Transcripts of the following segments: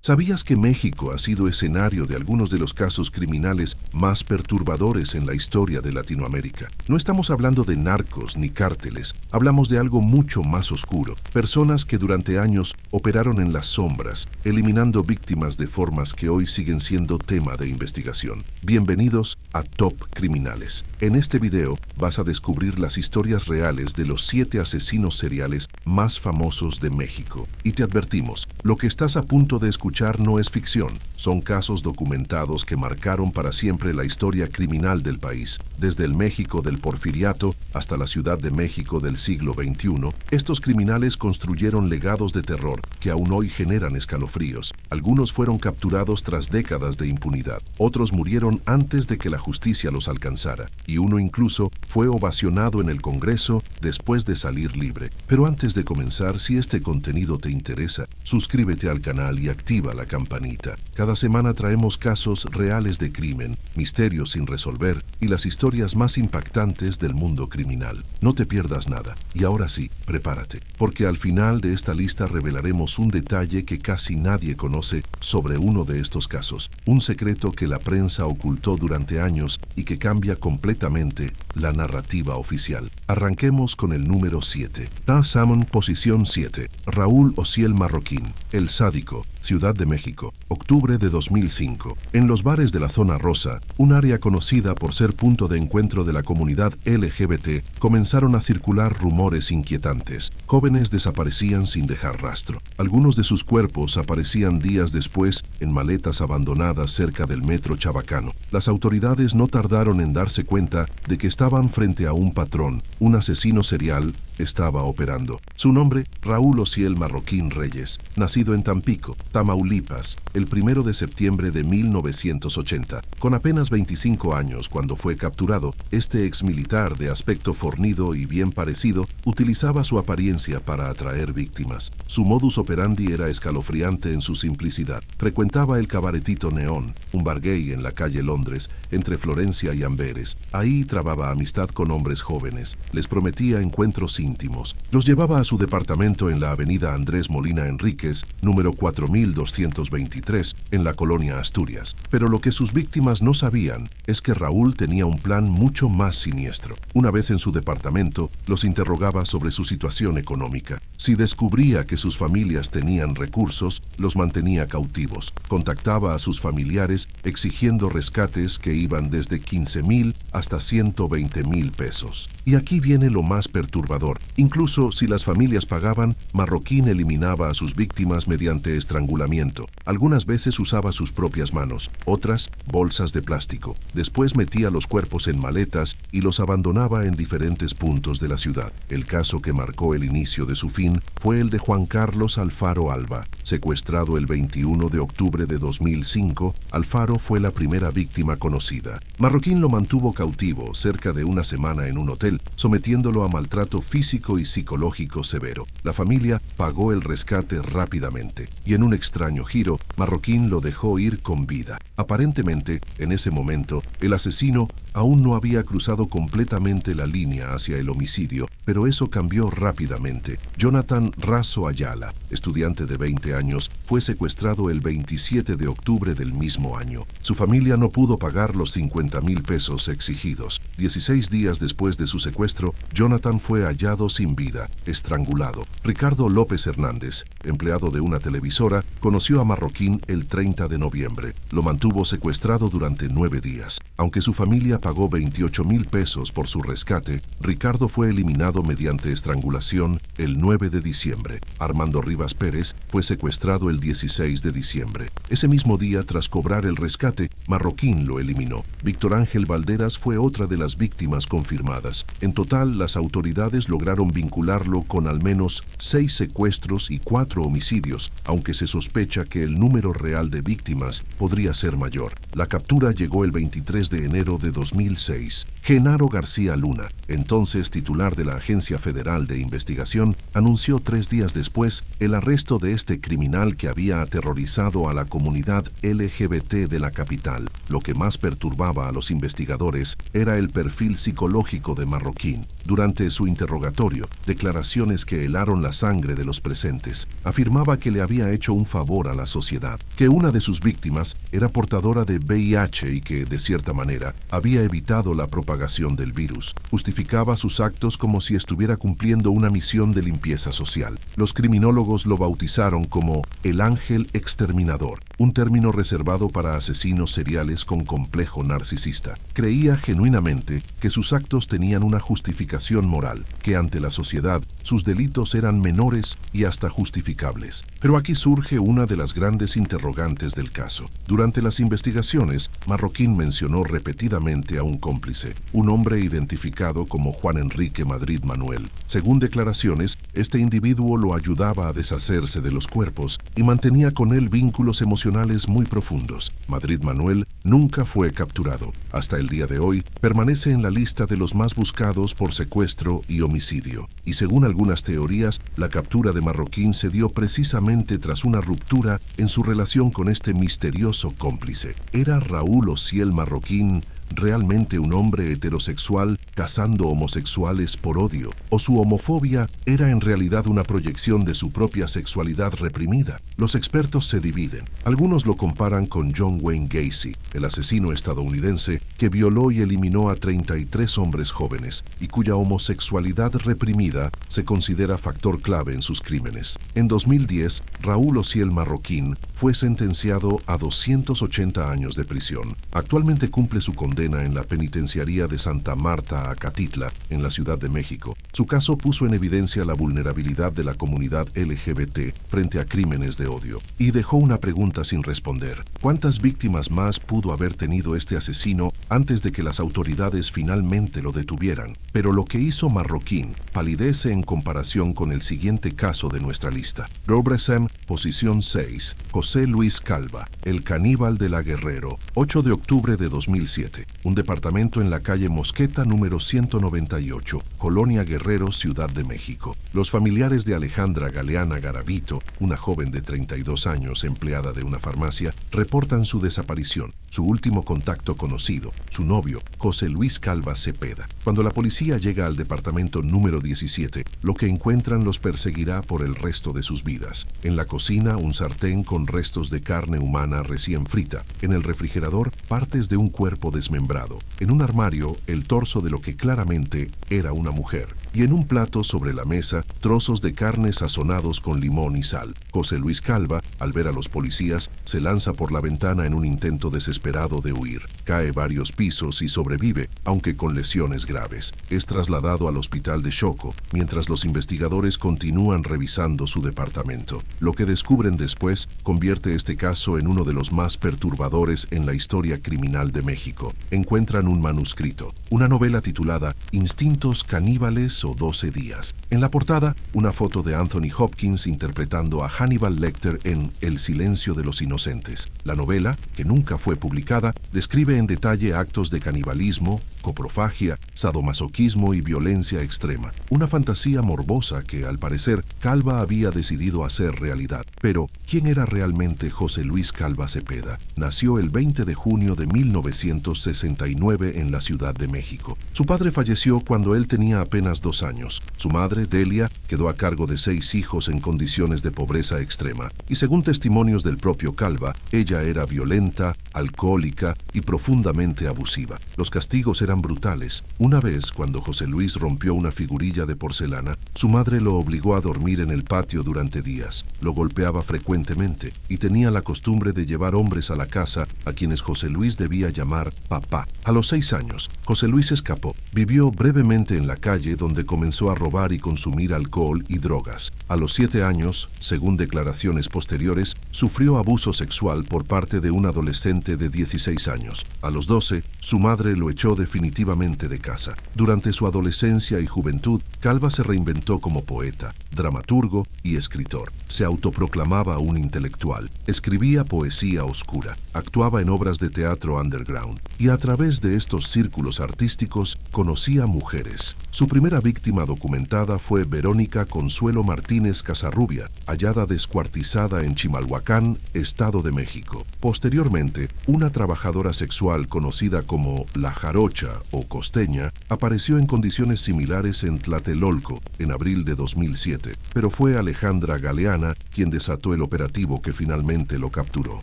¿Sabías que México ha sido escenario de algunos de los casos criminales más perturbadores en la historia de Latinoamérica? No estamos hablando de narcos ni cárteles, hablamos de algo mucho más oscuro. Personas que durante años operaron en las sombras, eliminando víctimas de formas que hoy siguen siendo tema de investigación. Bienvenidos a Top Criminales. En este video vas a descubrir las historias reales de los 7 asesinos seriales más famosos de México. Y te advertimos, lo que estás a punto de escuchar no es ficción, son casos documentados que marcaron para siempre la historia criminal del país. Desde el México del Porfiriato hasta la Ciudad de México del siglo XXI, estos criminales construyeron legados de terror que aún hoy generan escalofríos. Algunos fueron capturados tras décadas de impunidad, otros murieron antes de que la justicia los alcanzara, y uno incluso fue ovacionado en el Congreso después de salir libre. Pero antes de comenzar, si este contenido te interesa, suscríbete al canal y activa la campanita. Cada semana traemos casos reales de crimen, misterios sin resolver y las historias más impactantes del mundo criminal. No te pierdas nada. Y ahora sí, prepárate, porque al final de esta lista revelaremos un detalle que casi nadie conoce sobre uno de estos casos, un secreto que la prensa ocultó durante años y que cambia completamente la narrativa oficial. Arranquemos con el número 7. Salmon, posición 7. Raúl Ociel Marroquín, el sádico, Ciudad de México, octubre de 2005. En los bares de la Zona Rosa, un área conocida por ser punto de encuentro de la comunidad LGBT, comenzaron a circular rumores inquietantes. Jóvenes desaparecían sin dejar rastro. Algunos de sus cuerpos aparecían días después en maletas abandonadas cerca del metro Chabacano. Las autoridades no tardaron en darse cuenta de que estaban frente a un patrón. Un asesino serial estaba operando. Su nombre, Raúl Ociel Marroquín Reyes, nacido en Tampico, Tamaulipas, el 1 de septiembre de 1980. Con apenas 25 años cuando fue capturado, este exmilitar de aspecto fornido y bien parecido utilizaba su apariencia para atraer víctimas. Su modus operandi era escalofriante en su simplicidad. Frecuentaba el cabaretito Neón, un bar gay en la calle Londres, entre Florencia y Amberes. Ahí trababa amistad con hombres jóvenes, les prometía encuentros íntimos. Los llevaba a su departamento en la avenida Andrés Molina Enríquez, número 4223, en la colonia Asturias. Pero lo que sus víctimas no sabían es que Raúl tenía un plan mucho más siniestro. Una vez en su departamento, los interrogaba sobre su situación económica. Si descubría que sus familias tenían recursos, los mantenía cautivos. Contactaba a sus familiares exigiendo rescates que iban desde 15,000 hasta 120,000 pesos. Y aquí viene lo más perturbador. Incluso si las familias pagaban, Marroquín eliminaba a sus víctimas mediante estrangulamiento. Algunas veces usaba sus propias manos, otras bolsas de plástico. Después metía los cuerpos en maletas y los abandonaba en diferentes puntos de la ciudad. El caso que marcó el inicio de su fin fue el de Juan Carlos Alfaro Alba. Secuestrado el 21 de octubre de 2005, Alfaro fue la primera víctima conocida. Marroquín lo mantuvo cautivo cerca de una semana en un hotel, sometiéndolo a maltrato físico y psicológico severo. La familia pagó el rescate rápidamente y en un extraño giro, Marroquín lo dejó ir con vida. Aparentemente, en ese momento, el asesino aún no había cruzado completamente la línea hacia el homicidio, pero eso cambió rápidamente. Jonathan Razo Ayala, estudiante de 20 años, fue secuestrado el 27 de octubre del mismo año. Su familia no pudo pagar los 50,000 pesos exigidos. 16 días después de su secuestro, Jonathan fue hallado sin vida, estrangulado. Ricardo López Hernández, empleado de una televisora, conoció a Marroquín el 30 de noviembre. Lo mantuvo secuestrado durante 9 días. Aunque su familia pagó 28,000 pesos por su rescate, Ricardo fue eliminado mediante estrangulación el 9 de diciembre. Armando Rivas Pérez fue secuestrado el 16 de diciembre. Ese mismo día, tras cobrar el rescate, Marroquín lo eliminó. Víctor Ángel Valderas fue otra de las víctimas confirmadas. En total, las autoridades lograron vincularlo con al menos 6 secuestros y 4 homicidios, aunque se sospecha que el número real de víctimas podría ser mayor. La captura llegó el 23 de enero de 2006. Genaro García Luna, entonces titular de la Agencia Federal de Investigación, anunció 3 días después el arresto de este criminal que había aterrorizado a la comunidad LGBT de la capital. Lo que más perturbaba a los investigadores era el perfil psicológico de Marroquín. Durante su interrogatorio, declaraciones que helaron la sangre de los presentes, afirmaba que le había hecho un favor a la sociedad, que una de sus víctimas era portadora de VIH y que, de cierta manera, había evitado la propagación del virus. Justificaba sus actos como si estuviera cumpliendo una misión de limpieza social. Los criminólogos lo bautizaron como el ángel exterminador, un término reservado para asesinos seriales con complejo narcisista. Creía genuinamente que sus actos tenían una justificación moral, que ante la sociedad sus delitos eran menores y hasta justificables. Pero aquí surge una de las grandes interrogantes del caso. Durante las investigaciones, Marroquín mencionó repetidamente a un cómplice, un hombre identificado como Juan Enrique Madrid Manuel. Según declaraciones, este individuo lo ayudaba a deshacerse de los cuerpos y mantenía con él vínculos emocionales muy profundos. Madrid Manuel nunca fue capturado. Hasta el día de hoy, permanece en la lista de los más buscados por secuestro y homicidio. Y según algunas teorías, la captura de Marroquín se dio precisamente tras una ruptura en su relación con este misterioso cómplice. ¿Era Raúl Ociel Marroquín realmente un hombre heterosexual cazando homosexuales por odio? ¿O su homofobia era en realidad una proyección de su propia sexualidad reprimida? Los expertos se dividen. Algunos lo comparan con John Wayne Gacy, el asesino estadounidense que violó y eliminó a 33 hombres jóvenes y cuya homosexualidad reprimida se considera factor clave en sus crímenes. En 2010, Raúl Ociel Marroquín fue sentenciado a 280 años de prisión. Actualmente cumple su condena en la penitenciaría de Santa Marta, Acatitla, en la Ciudad de México. Su caso puso en evidencia la vulnerabilidad de la comunidad LGBT frente a crímenes de odio y dejó una pregunta sin responder. ¿Cuántas víctimas más pudo haber tenido este asesino antes de que las autoridades finalmente lo detuvieran? Pero lo que hizo Marroquín palidece en comparación con el siguiente caso de nuestra lista. Robresem, posición 6. José Luis Calva, el caníbal de la Guerrero, 8 de octubre de 2007. Un departamento en la calle Mosqueta número 198, Colonia Guerrero, Ciudad de México. Los familiares de Alejandra Galeana Garavito, una joven de 32 años empleada de una farmacia, reportan su desaparición. Su último contacto conocido, su novio, José Luis Calva Cepeda. Cuando la policía llega al departamento número 17, lo que encuentran los perseguirá por el resto de sus vidas. En la cocina, un sartén con restos de carne humana recién frita. En el refrigerador, partes de un cuerpo desmembrado. En un armario, el torso de lo que claramente era una mujer. Y en un plato sobre la mesa, trozos de carne sazonados con limón y sal. José Luis Calva, al ver a los policías, se lanza por la ventana en un intento desesperado de huir. Cae varios pisos y sobrevive, aunque con lesiones graves. Es trasladado al hospital de Choco, mientras los investigadores continúan revisando su departamento. Lo que descubren después convierte este caso en uno de los más perturbadores en la historia criminal de México. Encuentran un manuscrito, una novela titulada Instintos caníbales o 12 días. En la portada, una foto de Anthony Hopkins interpretando a Hannibal Lecter en El silencio de los inocentes. La novela, que nunca fue publicada, describe en detalle actos de canibalismo, coprofagia, sadomasoquismo y violencia extrema. Una fantasía morbosa que, al parecer, Calva había decidido hacer realidad. Pero, ¿quién era realmente José Luis Calva Cepeda? Nació el 20 de junio de 1969 en la Ciudad de México. Su padre falleció cuando él tenía apenas 2 años. Su madre, Delia, quedó a cargo de 6 hijos en condiciones de pobreza extrema. Y según testimonios del propio Calva, ella era violenta, alcohólica y profundamente abusiva. Los castigos eran brutales. Una vez, cuando José Luis rompió una figurilla de porcelana, su madre lo obligó a dormir en el patio durante días. Lo golpeaba frecuentemente y tenía la costumbre de llevar hombres a la casa a quienes José Luis debía llamar papá. A los 6 años, José Luis escapó. Vivió brevemente en la calle donde comenzó a robar y consumir alcohol alcohol y drogas. A los 7 años, según declaraciones posteriores, sufrió abuso sexual por parte de un adolescente de 16 años. A los 12, su madre lo echó definitivamente de casa. Durante su adolescencia y juventud, Calva se reinventó como poeta, dramaturgo y escritor. Se autoproclamaba un intelectual. Escribía poesía oscura, actuaba en obras de teatro underground y a través de estos círculos artísticos conocía mujeres. Su primera víctima documentada fue Verónica Consuelo Martínez Casarrubia, hallada descuartizada en Chimalhuacán, Estado de México. Posteriormente, una trabajadora sexual conocida como La Jarocha o Costeña apareció en condiciones similares en Tlatelolco en abril de 2007, pero fue Alejandra Galeana quien desató el operativo que finalmente lo capturó.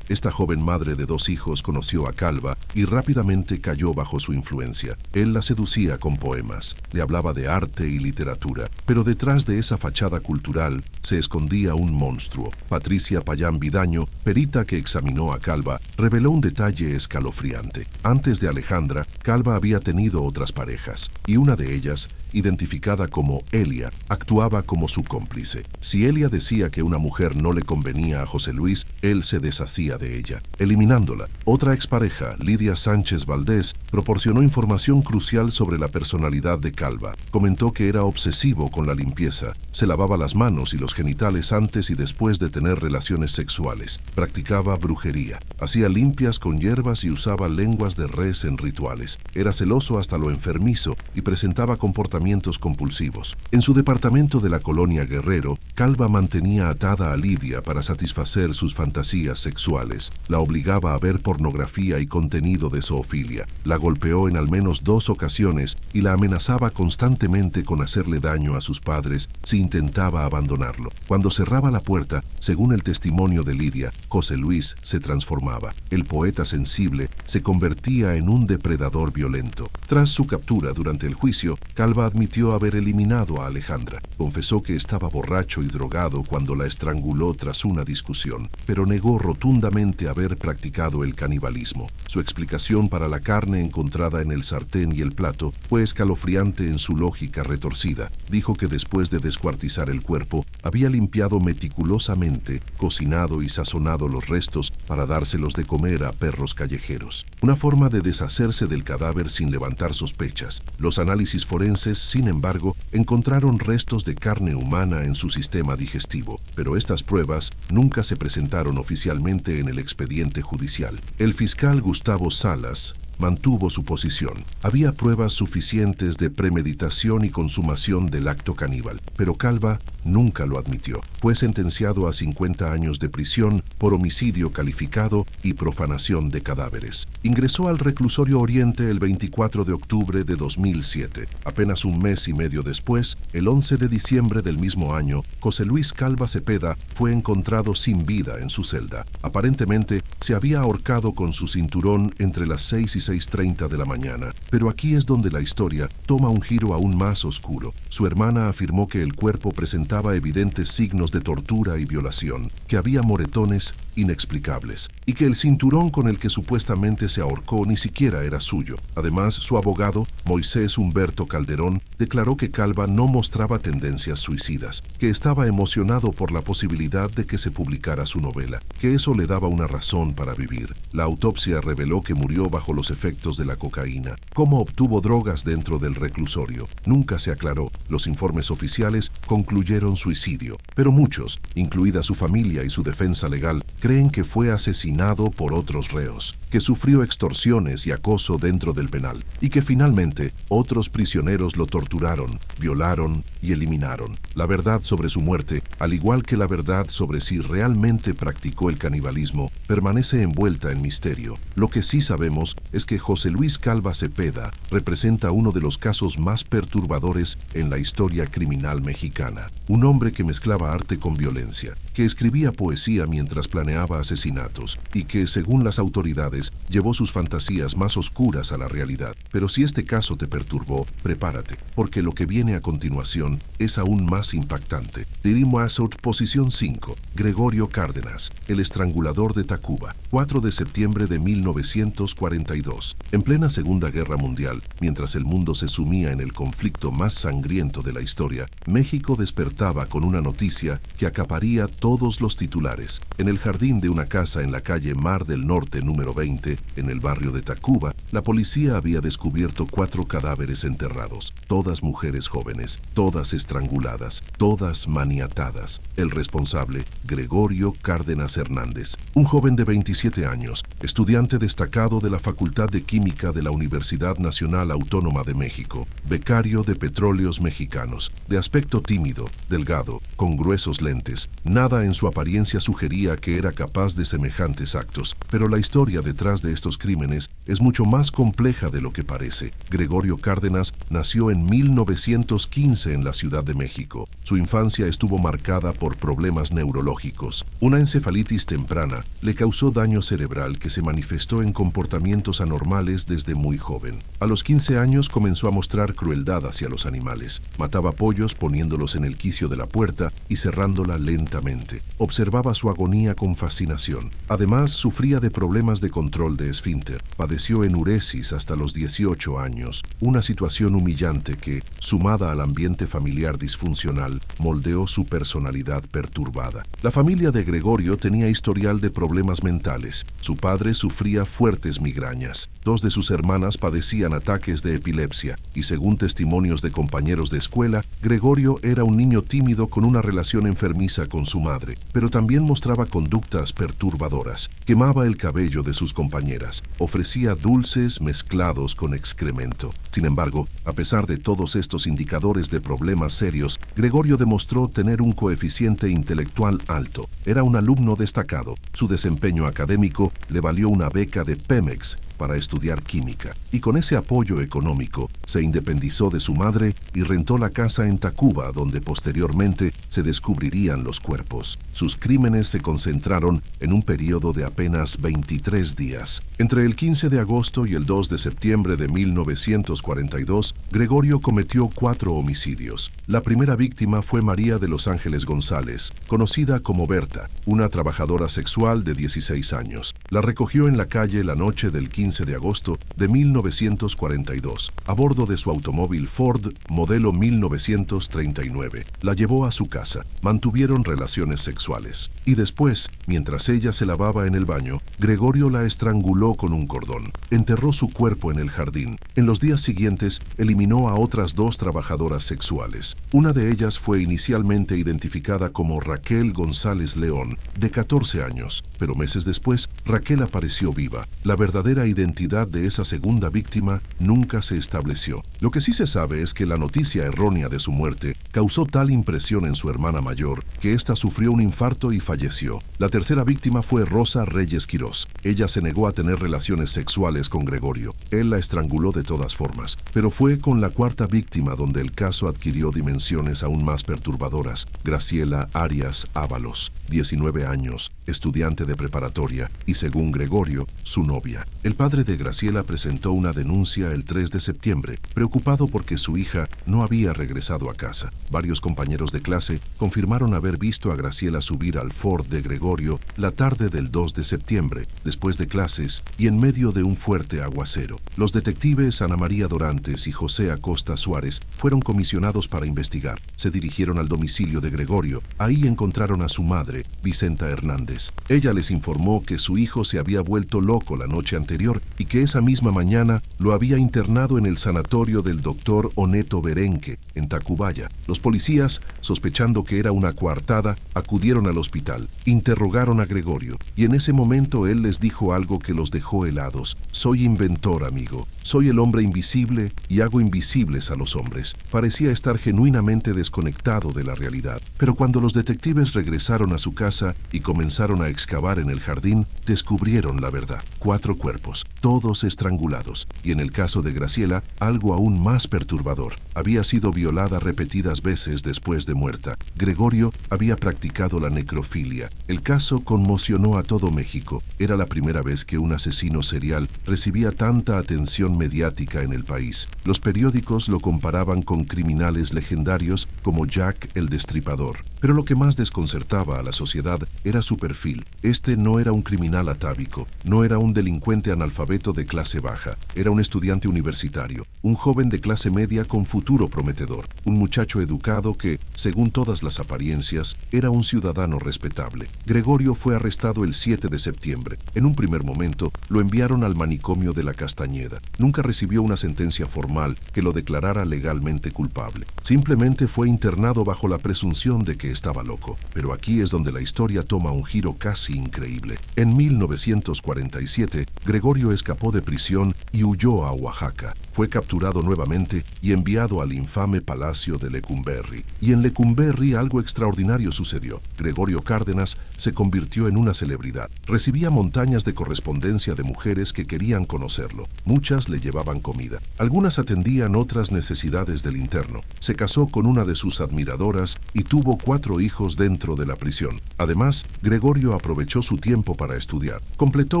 Esta joven madre de 2 hijos conoció a Calva y rápidamente cayó bajo su influencia. Él la seducía con poemas, le hablaba de arte y literatura, pero detrás de esa fachada cultural se escondía un monstruo. Patricia Payán Vidaño, perita que examinó a Calva, reveló un detalle escalofriante. Antes de Alejandra, Calva había tenido otras parejas, y una de ellas, identificada como Elia, actuaba como su cómplice. Si Elia decía que una mujer no le convenía a José Luis, él se deshacía de ella, eliminándola. Otra expareja, Lidia Sánchez Valdés, proporcionó información crucial sobre la personalidad de Calva. Comentó que era obsesivo con la limpieza, se lavaba las manos y los genitales antes y después de tener relaciones sexuales, practicaba brujería, hacía limpias con hierbas y usaba lenguas de res en rituales. Era celoso hasta lo enfermizo y presentaba comportamientos compulsivos. En su departamento de la colonia Guerrero, Calva mantenía atada a Lidia para satisfacer sus fantasías sexuales. La obligaba a ver pornografía y contenido de zoofilia. La golpeó en al menos 2 ocasiones y la amenazaba constantemente con hacerle daño a sus padres si intentaba abandonarlo. Cuando cerraba la puerta, según el testimonio de Lidia, José Luis se transformaba. El poeta sensible se convertía en un depredador violento. Tras su captura durante el juicio, Calva admitió haber eliminado a Alejandra. Confesó que estaba borracho y drogado cuando la estranguló tras una discusión, pero negó rotundamente haber practicado el canibalismo. Su explicación para la carne encontrada en el sartén y el plato fue escalofriante en su lógica retorcida. Dijo que después de descuartizar el cuerpo, había limpiado meticulosamente, cocinado y sazonado los restos para dárselos de comer a perros callejeros. Una forma de deshacerse del cadáver sin levantar sospechas. Los análisis forenses, sin embargo, encontraron restos de carne humana en su sistema digestivo, pero estas pruebas nunca se presentaron oficialmente en el expediente judicial. El fiscal Gustavo Salas mantuvo su posición. Había pruebas suficientes de premeditación y consumación del acto caníbal, pero Calva nunca lo admitió. Fue sentenciado a 50 años de prisión por homicidio calificado y profanación de cadáveres. Ingresó al reclusorio Oriente el 24 de octubre de 2007. Apenas un mes y medio después, el 11 de diciembre del mismo año, José Luis Calva Cepeda fue encontrado sin vida en su celda. Aparentemente, se había ahorcado con su cinturón entre las 6 y 6:30 de la mañana, pero aquí es donde la historia toma un giro aún más oscuro. Su hermana afirmó que el cuerpo presentaba evidentes signos de tortura y violación, que había moretones inexplicables y que el cinturón con el que supuestamente se ahorcó ni siquiera era suyo. Además, su abogado, Moisés Humberto Calderón, declaró que Calva no mostraba tendencias suicidas, que estaba emocionado por la posibilidad de que se publicara su novela, que eso le daba una razón para vivir. La autopsia reveló que murió bajo los efectos de la cocaína. ¿Cómo obtuvo drogas dentro del reclusorio? Nunca se aclaró. Los informes oficiales concluyeron suicidio, pero muchos, incluida su familia y su defensa legal, creen que fue asesinado por otros reos, que sufrió extorsiones y acoso dentro del penal, y que finalmente otros prisioneros lo torturaron, violaron y eliminaron. La verdad sobre su muerte, al igual que la verdad sobre si realmente practicó el canibalismo, permanece envuelta en misterio. Lo que sí sabemos es que José Luis Calva Cepeda representa uno de los casos más perturbadores en la historia criminal mexicana. Un hombre que mezclaba arte con violencia, que escribía poesía mientras planeaba asesinatos y que, según las autoridades, llevó sus fantasías más oscuras a la realidad. Pero si este caso te perturbó, prepárate, porque lo que viene a continuación es aún más impactante. Dirimo Assault, posición 5. Gregorio Cárdenas, el estrangulador de Tacuba, 4 de septiembre de 1942. 1942. En plena Segunda Guerra Mundial, mientras el mundo se sumía en el conflicto más sangriento de la historia, México despertaba con una noticia que acaparía todos los titulares. En el jardín de una casa en la calle Mar del Norte número 20, en el barrio de Tacuba, la policía había descubierto 4 cadáveres enterrados, todas mujeres jóvenes, todas estranguladas, todas maniatadas. El responsable, Gregorio Cárdenas Hernández, un joven de 27 años, estudiante destacado de la Facultad de Química de la Universidad Nacional Autónoma de México, becario de Petróleos Mexicanos, de aspecto tímido, delgado, con gruesos lentes. Nada en su apariencia sugería que era capaz de semejantes actos, pero la historia detrás de estos crímenes es mucho más compleja de lo que parece. Gregorio Cárdenas nació en 1915 en la Ciudad de México. Su infancia estuvo marcada por problemas neurológicos. Una encefalitis temprana le causó daño cerebral que se manifestó en comportamientos anormales desde muy joven. A los 15 años comenzó a mostrar crueldad hacia los animales. Mataba pollos poniéndolos en el quicio de la puerta y cerrándola lentamente. Observaba su agonía con fascinación. Además, sufría de problemas de control de esfínter. Padeció enuresis hasta los 18 años, una situación humillante que, sumada al ambiente familiar disfuncional, moldeó su personalidad perturbada. La familia de Gregorio tenía historial de problemas mentales. Su padre sufría fuertes migrañas. 2 de sus hermanas padecían ataques de epilepsia y, según testimonios de compañeros de escuela, Gregorio era un niño tímido con una relación enfermiza con su madre, pero también mostraba conductas perturbadoras. Quemaba el cabello de sus compañeras, ofrecía dulces mezclados con excremento. Sin embargo, a pesar de todos estos indicadores de problemas serios, Gregorio demostró tener un coeficiente intelectual alto. Era un alumno destacado. Su desempeño académico le valió una beca de Pemex para estudiar química, y con ese apoyo económico se independizó de su madre y rentó la casa en Tacuba, donde posteriormente se descubrirían los cuerpos. Sus crímenes se concentraron en un periodo de apenas 23 días. Entre el 15 de agosto y el 2 de septiembre de 1942, Gregorio cometió 4 homicidios. La primera víctima fue María de los Ángeles González, conocida como Berta, una trabajadora sexual de 16 años. La recogió en la calle la noche del 15 de agosto de 1942, a bordo de su automóvil Ford modelo 1939. La llevó a su casa, mantuvieron relaciones sexuales. Y después, mientras ella se lavaba en el baño, Gregorio la estranguló con un cordón. Enterró su cuerpo en el jardín. En los días siguientes, eliminó a otras 2 trabajadoras sexuales. Una de ellas fue inicialmente identificada como Raquel González León, de 14 años, pero meses después, Raquel apareció viva. La verdadera identidad de esa segunda víctima nunca se estableció. Lo que sí se sabe es que la noticia errónea de su muerte causó tal impresión en su hermana mayor que ésta sufrió un infarto y falleció. La tercera víctima fue Rosa Reyes Quirós. Ella se negó a tener relaciones sexuales con Gregorio. Él la estranguló de todas formas. Pero fue con la cuarta víctima donde el caso adquirió dimensiones aún más perturbadoras. Graciela Arias Ábalos, 19 años, estudiante de preparatoria y, según Gregorio, su novia. El padre de Graciela presentó una denuncia el 3 de septiembre, preocupado porque su hija no había regresado a casa. Varios compañeros de clase confirmaron haber visto a Graciela subir al Ford de Gregorio la tarde del 2 de septiembre, después de clases y en medio de un fuerte aguacero. Los detectives Ana María Dorantes y José Acosta Suárez fueron comisionados para investigar. Se dirigieron al domicilio de Gregorio. Ahí encontraron a su madre, Vicenta Hernández. Ella les informó que su hijo se había vuelto loco la noche anterior y que esa misma mañana lo había internado en el sanatorio del doctor Oneto Berenque, en Tacubaya. Los policías, sospechando que era una coartada, acudieron al hospital. Interrogaron a Gregorio y en ese momento él les dijo algo que los dejó helados. Soy inventor, amigo. Soy el hombre invisible y hago invisibles a los hombres. Parecía estar genuinamente desconectado de la realidad. Pero cuando los detectives regresaron a su casa y comenzaron a excavar en el jardín, descubrieron la verdad. 4 cuerpos, todos estrangulados. Y en el caso de Graciela, algo aún más perturbador. Había sido violada repetidas veces después de muerta. Gregorio había practicado la necrofilia. El caso conmocionó a todo México. Era la primera vez que un asesino serial recibía tanta atención mediática en el país. Los periódicos lo comparaban con criminales legendarios como Jack el Destripador. Pero lo que más desconcertaba a la sociedad era su perfil. Este no era un criminal atávico, no era un delincuente analfabeto de clase baja, era un estudiante universitario, un joven de clase media con futuro prometedor, un muchacho educado que, según todas las apariencias, era un ciudadano respetable. Gregorio fue arrestado el 7 de septiembre. En un primer momento, lo enviaron al manicomio de la Castañeda. Nunca recibió una sentencia formal que lo declarara legalmente culpable. Simplemente fue internado bajo la presunción de que estaba loco. Pero aquí es donde la historia toma un giro casi increíble. En 1947, Gregorio escapó de prisión y huyó a Oaxaca. Fue capturado nuevamente y enviado al infame Palacio de Lecumberri. Y en Lecumberri algo extraordinario sucedió. Gregorio Cárdenas se convirtió en una celebridad. Recibía montañas de correspondencia de mujeres que querían conocerlo. Muchas le llevaban comida. Algunas atendían otras necesidades del interno. Se casó con una de sus admiradoras y tuvo 4 hijos dentro de la prisión. Además, Gregorio aprovechó su tiempo para estudiar. Completó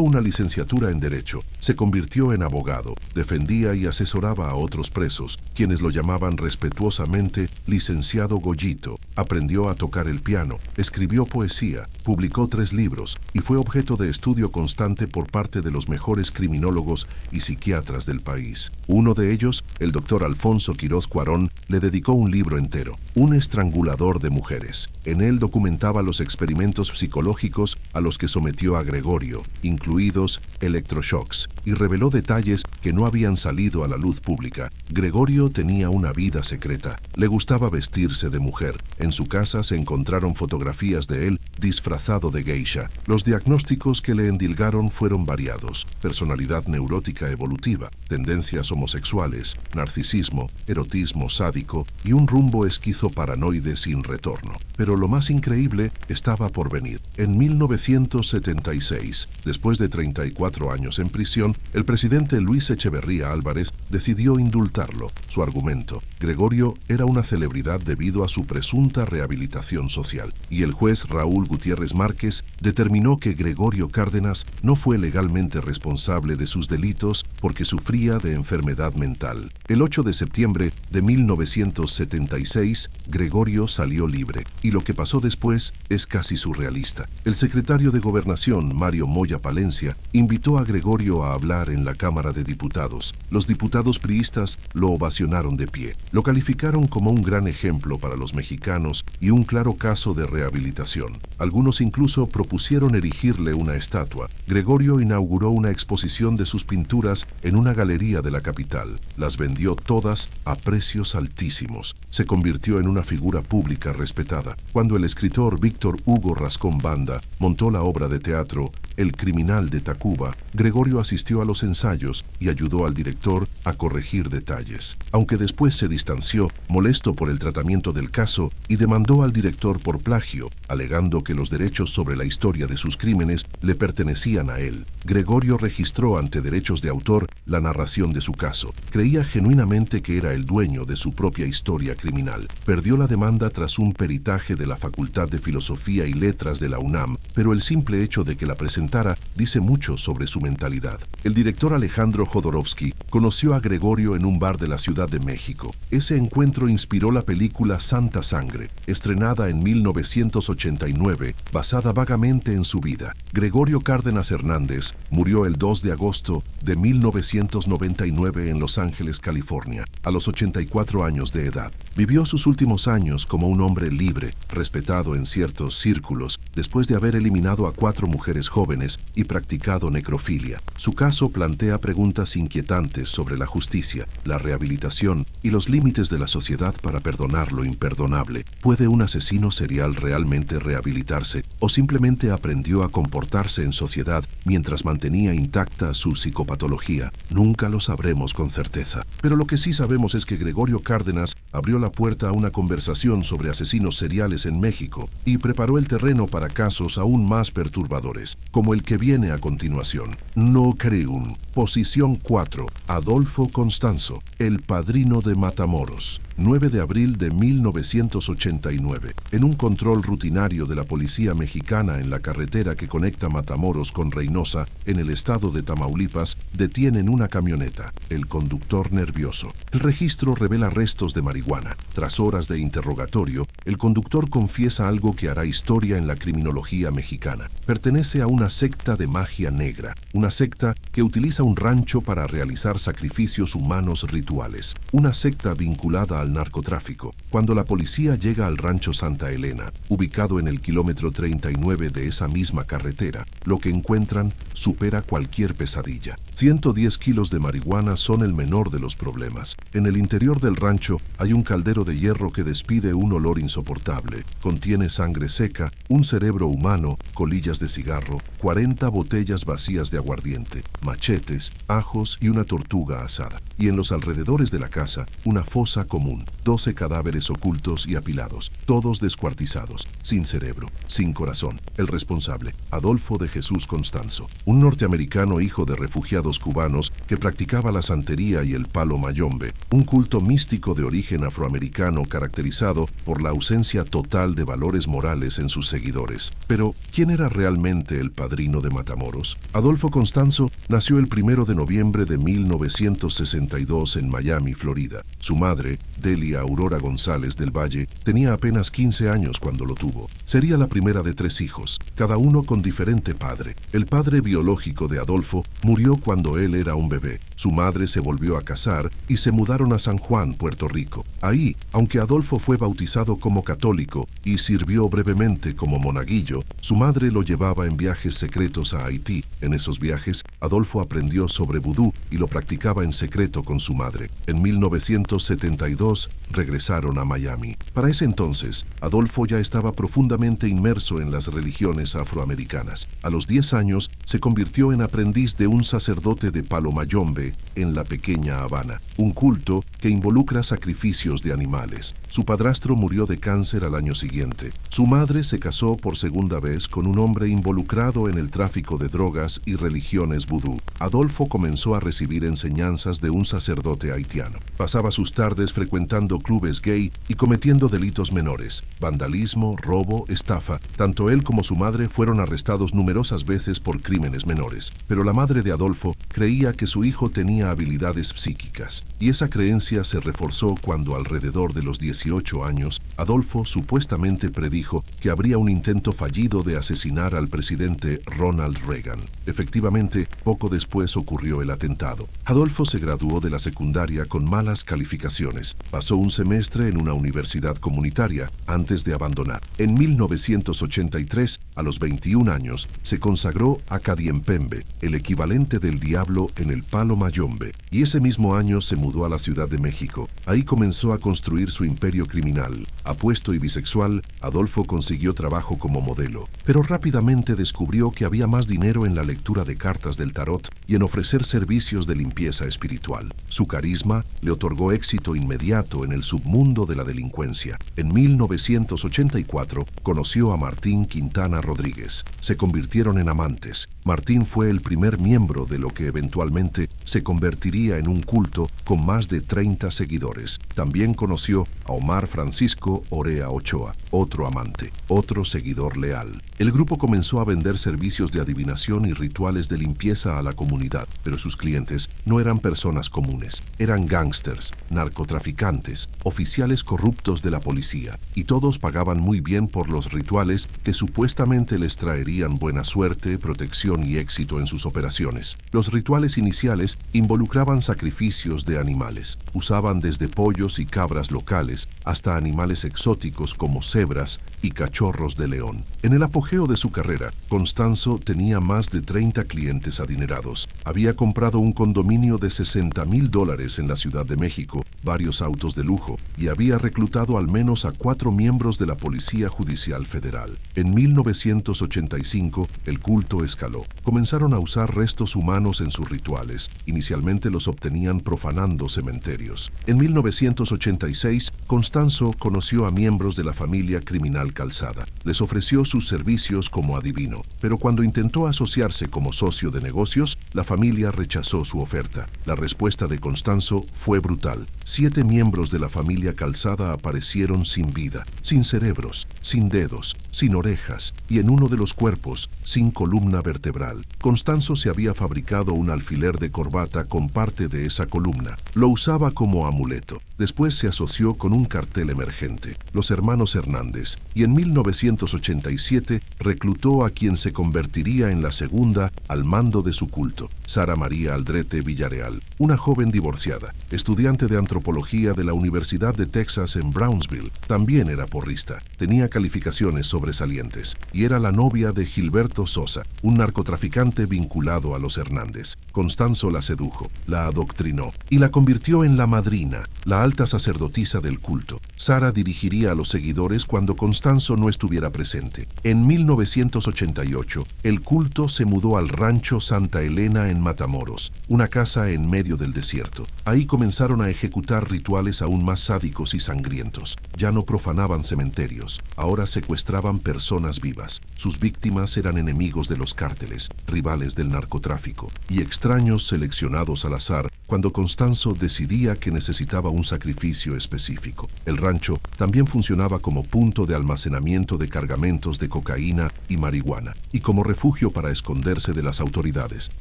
una licenciatura en Derecho. Se convirtió en abogado. Defendía y asesoraba a otros presos, quienes lo llamaban respetuosamente licenciado Goyito. Aprendió a tocar el piano, escribió poesía, publicó 3 libros y fue objeto de estudio constante por parte de los mejores criminólogos y psiquiatras del país. Uno de ellos, el doctor Alfonso Quirós Cuarón, le dedicó un libro entero, Un estrangulador de mujeres. En él documentaba los experimentos psicológicos a los que sometió a Gregorio, incluidos electroshocks, y reveló detalles que no habían salido a la luz pública. Gregorio tenía una vida secreta. Le gustaba vestirse de mujer. En su casa se encontraron fotografías de él disfrazado de geisha. Los diagnósticos que le endilgaron fueron variados: personalidad neurótica evolutiva, tendencias homosexuales, narcisismo, erotismo sádico y un rumbo esquizoparanoide sin retorno. Pero lo más increíble estaba por venir. En 1976, después de 34 años en prisión, el presidente Luis Echeverría Álvarez decidió indultarlo. Su argumento: Gregorio era una celebridad debido a su presunta rehabilitación social. Y el juez Raúl Gutiérrez Márquez determinó que Gregorio Cárdenas no fue legalmente responsable de sus delitos porque sufría de enfermedad mental. El 8 de septiembre de 1976, Gregorio salió libre. Y lo que pasó después es casi surrealista. El secretario de Gobernación, Mario Moya Palencia, invitó a Gregorio a hablar en la Cámara de Diputados. Los diputados priistas lo ovacionaron de pie. Lo calificaron como un gran ejemplo para los mexicanos y un claro caso de rehabilitación. Algunos incluso propusieron erigirle una estatua. Gregorio inauguró una exposición de sus pinturas en una galería de la capital. Las vendió todas a precios altísimos. Se convirtió en una figura pública respetada. Cuando el escritor Víctor Hugo Rascón Banda montó la obra de teatro El criminal de Tacuba, Gregorio asistió a los ensayos y ayudó al director a corregir detalles. Aunque después se distanció, molesto por el tratamiento del caso, y demandó al director por plagio, alegando que los derechos sobre la historia de sus crímenes le pertenecían a él. Gregorio registró ante derechos de autor la narración de su caso. Creía genuinamente que era el dueño de su propia historia criminal. Perdió la demanda tras un peritaje de la Facultad de Filosofía y Letras de la UNAM, pero el simple hecho de que la presentara dice mucho sobre su mentalidad. El director Alejandro Jodorowsky conoció a Gregorio en un bar de la Ciudad de México. Ese encuentro inspiró la película Santa Sangre, estrenada en 1989, basada vagamente en su vida. Gregorio Cárdenas Hernández murió el 2 de agosto de 1999 en Los Ángeles, California, a los 84 años de edad. Vivió sus últimos años como un hombre libre, respetado en ciertos círculos, después de haber eliminado a 4 mujeres jóvenes y practicado necrofilia. Su caso plantea preguntas inquietantes sobre la justicia, la rehabilitación y los límites de la sociedad para perdonar lo imperdonable. ¿Puede un asesino serial realmente rehabilitarse o simplemente aprendió a comportarse en sociedad mientras mantenía intacta su psicopatología? Nunca lo sabremos con certeza. Pero lo que sí sabemos es que Gregorio Cárdenas abrió la puerta a una conversación sobre asesinos seriales en México y preparó el terreno para casos aún más perturbadores, como el que viene a continuación. No Creun. Posición 4. Adolfo Constanzo, el padrino de Matamoros. 9 de abril de 1989. En un control rutinario de la policía mexicana en la carretera que conecta Matamoros con Reynosa, en el estado de Tamaulipas, detienen una camioneta. El conductor nervioso. El registro revela restos de marihuana. Tras horas de interrogatorio, el conductor confiesa algo que hará historia en la criminología mexicana. Pertenece a una secta de magia negra, una secta que utiliza un rancho para realizar sacrificios humanos rituales, una secta vinculada al narcotráfico. Cuando la policía llega al rancho Santa Elena, ubicado en el kilómetro 39 de esa misma carretera, lo que encuentran supera cualquier pesadilla. 110 kilos de marihuana son el menor de los problemas. En el interior del rancho hay un caldero de hierro que despide un olor insoportable. Contiene sangre seca, un cerebro humano, colillas de cigarro, 40 botellas vacías de aguardiente, machetes, ajos y una tortuga asada. Y en los alrededores de la casa, una fosa común, 12 cadáveres ocultos y apilados, todos descuartizados, sin cerebro, sin corazón. El responsable, Adolfo de Jesús Constanzo, un norteamericano hijo de refugiados cubanos que practicaba la santería y el palo mayombe, un culto místico de origen afroamericano caracterizado por la ausencia total de valores morales en sus seguidores. Pero, ¿quién era realmente el padrino de Matamoros? Adolfo Constanzo nació el 1 de noviembre de 1962 en Miami, Florida. Su madre, Delia Aurora González del Valle, tenía apenas 15 años cuando lo tuvo. Sería la primera de 3 hijos, cada uno con diferente padre. El padre biológico de Adolfo murió cuando él era un bebé. Su madre se volvió a casar y se mudaron a San Juan, Puerto Rico. Ahí, aunque Adolfo fue bautizado como católico y sirvió brevemente como monaguillo, su madre lo llevaba en viajes secretos a Haití. En esos viajes, Adolfo aprendió sobre vudú y lo practicaba en secreto con su madre. En 1972 regresaron a Miami. Para ese entonces, Adolfo ya estaba profundamente inmerso en las religiones afroamericanas. A los 10 años, se convirtió en aprendiz de un sacerdote de palo mayombe en la pequeña Habana, un culto que involucra sacrificios de animales. Su padrastro murió de cáncer al año siguiente. Su madre se casó por segunda vez con un hombre involucrado en el tráfico de drogas y religiones vudú. Adolfo comenzó a recibir enseñanzas de un sacerdote haitiano. Pasaba sus tardes frecuentando clubes gay y cometiendo delitos menores, vandalismo, robo, estafa. Tanto él como su madre fueron arrestados numerosas veces por crímenes menores. Pero la madre de Adolfo creía que su hijo tenía habilidades psíquicas, y esa creencia se reforzó cuando alrededor de los 18 años, Adolfo supuestamente predijo que habría un intento fallido de asesinar al presidente Ronald Reagan. Efectivamente, poco después ocurrió el atentado. Adolfo se graduó de la secundaria con malas calificaciones. Pasó un semestre en una universidad comunitaria antes de abandonar. En 1983, a los 21 años, se consagró a Cadiempembe, el equivalente del diablo en el palo mayombe, y ese mismo año se mudó a la Ciudad de México. Ahí comenzó a construir su imperio criminal. Apuesto y bisexual, Adolfo consiguió trabajo como modelo, pero rápidamente descubrió que había más dinero en la lectura de cartas del tarot y en ofrecer servicios de limpieza espiritual. Su carisma le otorgó éxito inmediato en el submundo de la delincuencia. En 1984 conoció a Martín Quintana Rodríguez. Se convirtieron en amantes. Martín fue el primer miembro de lo que eventualmente se convertiría en un culto con más de 30 seguidores. También conoció a Omar Francisco Orea Ochoa, otro amante, otro seguidor leal. El grupo comenzó a vender servicios de adivinación y rituales de limpieza a la comunidad, pero sus clientes no eran personas comunes, eran gángsters, narcotraficantes, oficiales corruptos de la policía, y todos pagaban muy bien por los rituales que supuestamente les traerían buena suerte, protección y éxito en sus operaciones. Los rituales iniciales involucraban sacrificios de animales. Usaban desde pollos y cabras locales hasta animales exóticos como cebras y cachorros de león. En el apogeo de su carrera, Constanzo tenía más de 30 clientes adinerados. Había comprado un condominio de $60,000 en la Ciudad de México varios autos de lujo y había reclutado al menos a 4 miembros de la Policía Judicial Federal. En 1985, el culto escaló. Comenzaron a usar restos humanos en sus rituales. Inicialmente los obtenían profanando cementerios. En 1986, Constanzo conoció a miembros de la familia criminal Calzada. Les ofreció sus servicios como adivino, pero cuando intentó asociarse como socio de negocios, la familia rechazó su oferta. La respuesta de Constanzo fue brutal. 7 miembros de la familia Calzada aparecieron sin vida, sin cerebros, sin dedos, sin orejas y en uno de los cuerpos, sin columna vertebral. Constanzo se había fabricado un alfiler de corbata con parte de esa columna. Lo usaba como amuleto. Después se asoció con un cartel emergente, los hermanos Hernández, y en 1987 reclutó a quien se convertiría en la segunda al mando de su culto, Sara María Aldrete Villarreal, una joven divorciada, estudiante de antropología de la Universidad de Texas en Brownsville. También era porrista, tenía calificaciones sobresalientes y era la novia de Gilberto Sosa, un narcotraficante vinculado a los Hernández. Constanzo la sedujo, la adoctrinó y la convirtió en la madrina, la alta sacerdotisa del culto. Sara dirigiría a los seguidores cuando Constanzo no estuviera presente. En 1988, el culto se mudó al rancho Santa Elena en Matamoros, una casa en medio del desierto. Ahí comenzaron a ejecutar rituales aún más sádicos y sangrientos. Ya no profanaban cementerios, ahora secuestraban personas vivas. Sus víctimas eran enemigos de los cárteles, rivales del narcotráfico y extraños seleccionados al azar cuando Constanzo decidía que necesitaba un sacrificio específico. El rancho también funcionaba como punto de almacenamiento de cargamentos de cocaína y marihuana, y como refugio para esconderse de las autoridades.